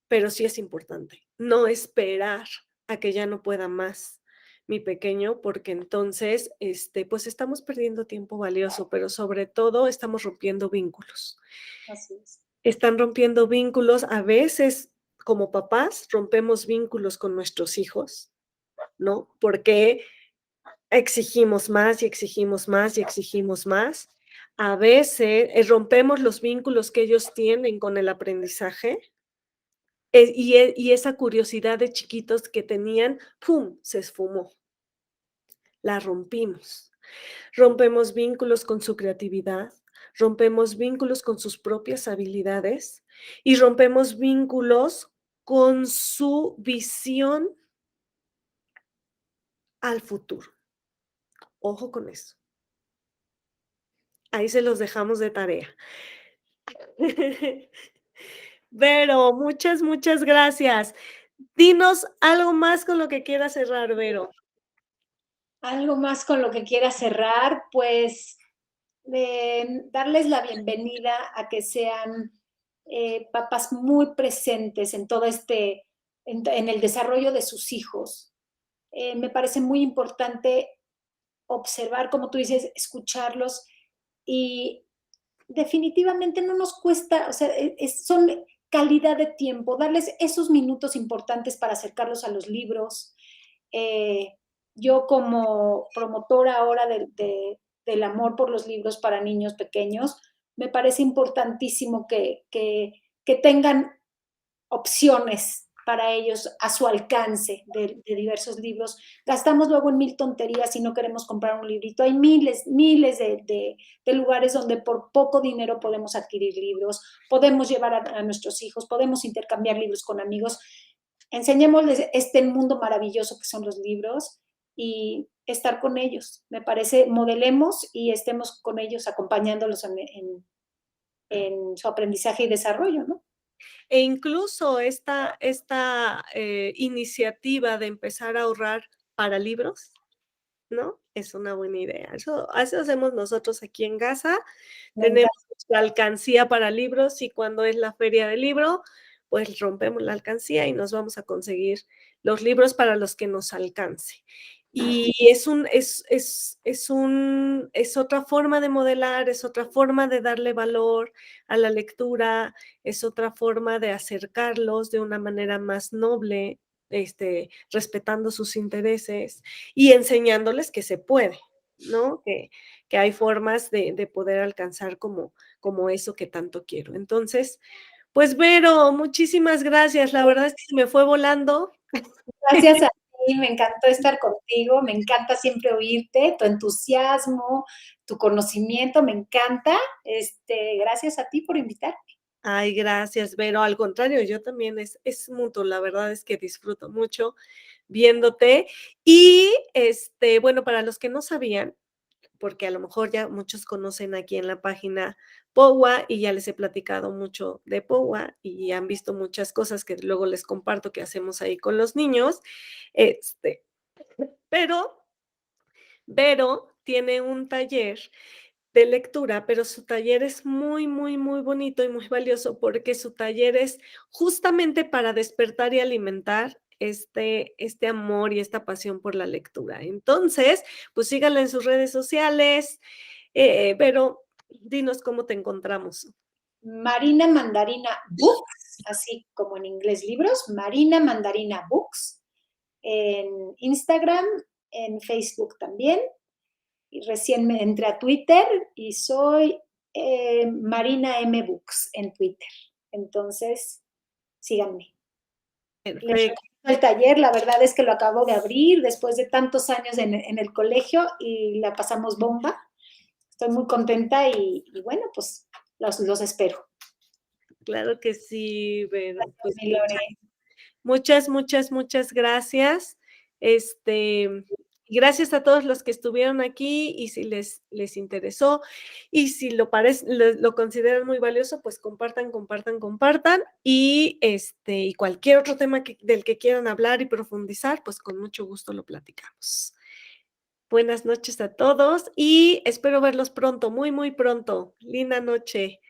pero sí es importante no esperar a que ya no pueda más mi pequeño, porque entonces, pues estamos perdiendo tiempo valioso, pero sobre todo estamos rompiendo vínculos.
Así es.
Están rompiendo vínculos, a veces como papás rompemos vínculos con nuestros hijos, ¿no? Porque exigimos más y exigimos más y exigimos más. A veces rompemos los vínculos que ellos tienen con el aprendizaje y esa curiosidad de chiquitos que tenían, ¡pum!, se esfumó, la rompimos. Rompemos vínculos con su creatividad, rompemos vínculos con sus propias habilidades y rompemos vínculos con su visión al futuro. Ojo con eso. Ahí se los dejamos de tarea. Vero, muchas, muchas gracias. Dinos algo más con lo que quieras cerrar, Vero.
Algo más con lo que quiera cerrar, pues darles la bienvenida a que sean papás muy presentes en todo en el desarrollo de sus hijos. Me parece muy importante observar, como tú dices, escucharlos y definitivamente no nos cuesta, o sea, son calidad de tiempo, darles esos minutos importantes para acercarlos a los libros. Eh, yo como promotora ahora del amor por los libros para niños pequeños, me parece importantísimo que tengan opciones para ellos a su alcance de diversos libros. Gastamos luego en mil tonterías si no queremos comprar un librito. Hay miles, miles de lugares donde por poco dinero podemos adquirir libros, podemos llevar a nuestros hijos, podemos intercambiar libros con amigos. Enseñémosles este mundo maravilloso que son los libros y estar con ellos. Me parece, modelemos y estemos con ellos acompañándolos en su aprendizaje y desarrollo, ¿no?
E incluso esta iniciativa de empezar a ahorrar para libros, ¿no? Es una buena idea. Eso hacemos nosotros aquí en casa.
Me
Tenemos
encanta.
la alcancía para libros y cuando es la feria del libro, pues rompemos la alcancía y nos vamos a conseguir los libros para los que nos alcance. Y es otra forma de modelar, es otra forma de darle valor a la lectura, es otra forma de acercarlos de una manera más noble, respetando sus intereses y enseñándoles que se puede, ¿no? Que hay formas de poder alcanzar como eso que tanto quiero. Entonces, pues Vero, muchísimas gracias. La verdad es que se me fue volando.
Gracias a ti, me encantó estar contigo, me encanta siempre oírte, tu entusiasmo, tu conocimiento, me encanta. Gracias a ti por invitarme.
Ay, gracias, Vero. Al contrario, yo también es mutuo. La verdad es que disfruto mucho viéndote. Y bueno, para los que no sabían, porque a lo mejor ya muchos conocen aquí en la página POWA y ya les he platicado mucho de POWA y han visto muchas cosas que luego les comparto que hacemos ahí con los niños. Este, pero Vero tiene un taller de lectura, pero su taller es muy, muy, muy bonito y muy valioso porque su taller es justamente para despertar y alimentar este amor y esta pasión por la lectura. Entonces, pues síganla en sus redes sociales, pero dinos cómo te encontramos.
Marina Mandarina Books, así como en inglés libros, Marina Mandarina Books, en Instagram, en Facebook también. Y recién me entré a Twitter y soy Marina M. Books en Twitter. Entonces, síganme. Les
Perfecto.
recomiendo el taller, la verdad es que lo acabo de abrir después de tantos años en el colegio y la pasamos bomba. Estoy muy contenta y bueno, pues los espero.
Claro que sí, Vero. Pues
Mi Lore.
muchas, muchas, muchas gracias. Gracias a todos los que estuvieron aquí y si les interesó y si lo consideran muy valioso, pues compartan, compartan, compartan y cualquier otro tema del que quieran hablar y profundizar, pues con mucho gusto lo platicamos. Buenas noches a todos y espero verlos pronto, muy, muy pronto. Linda noche.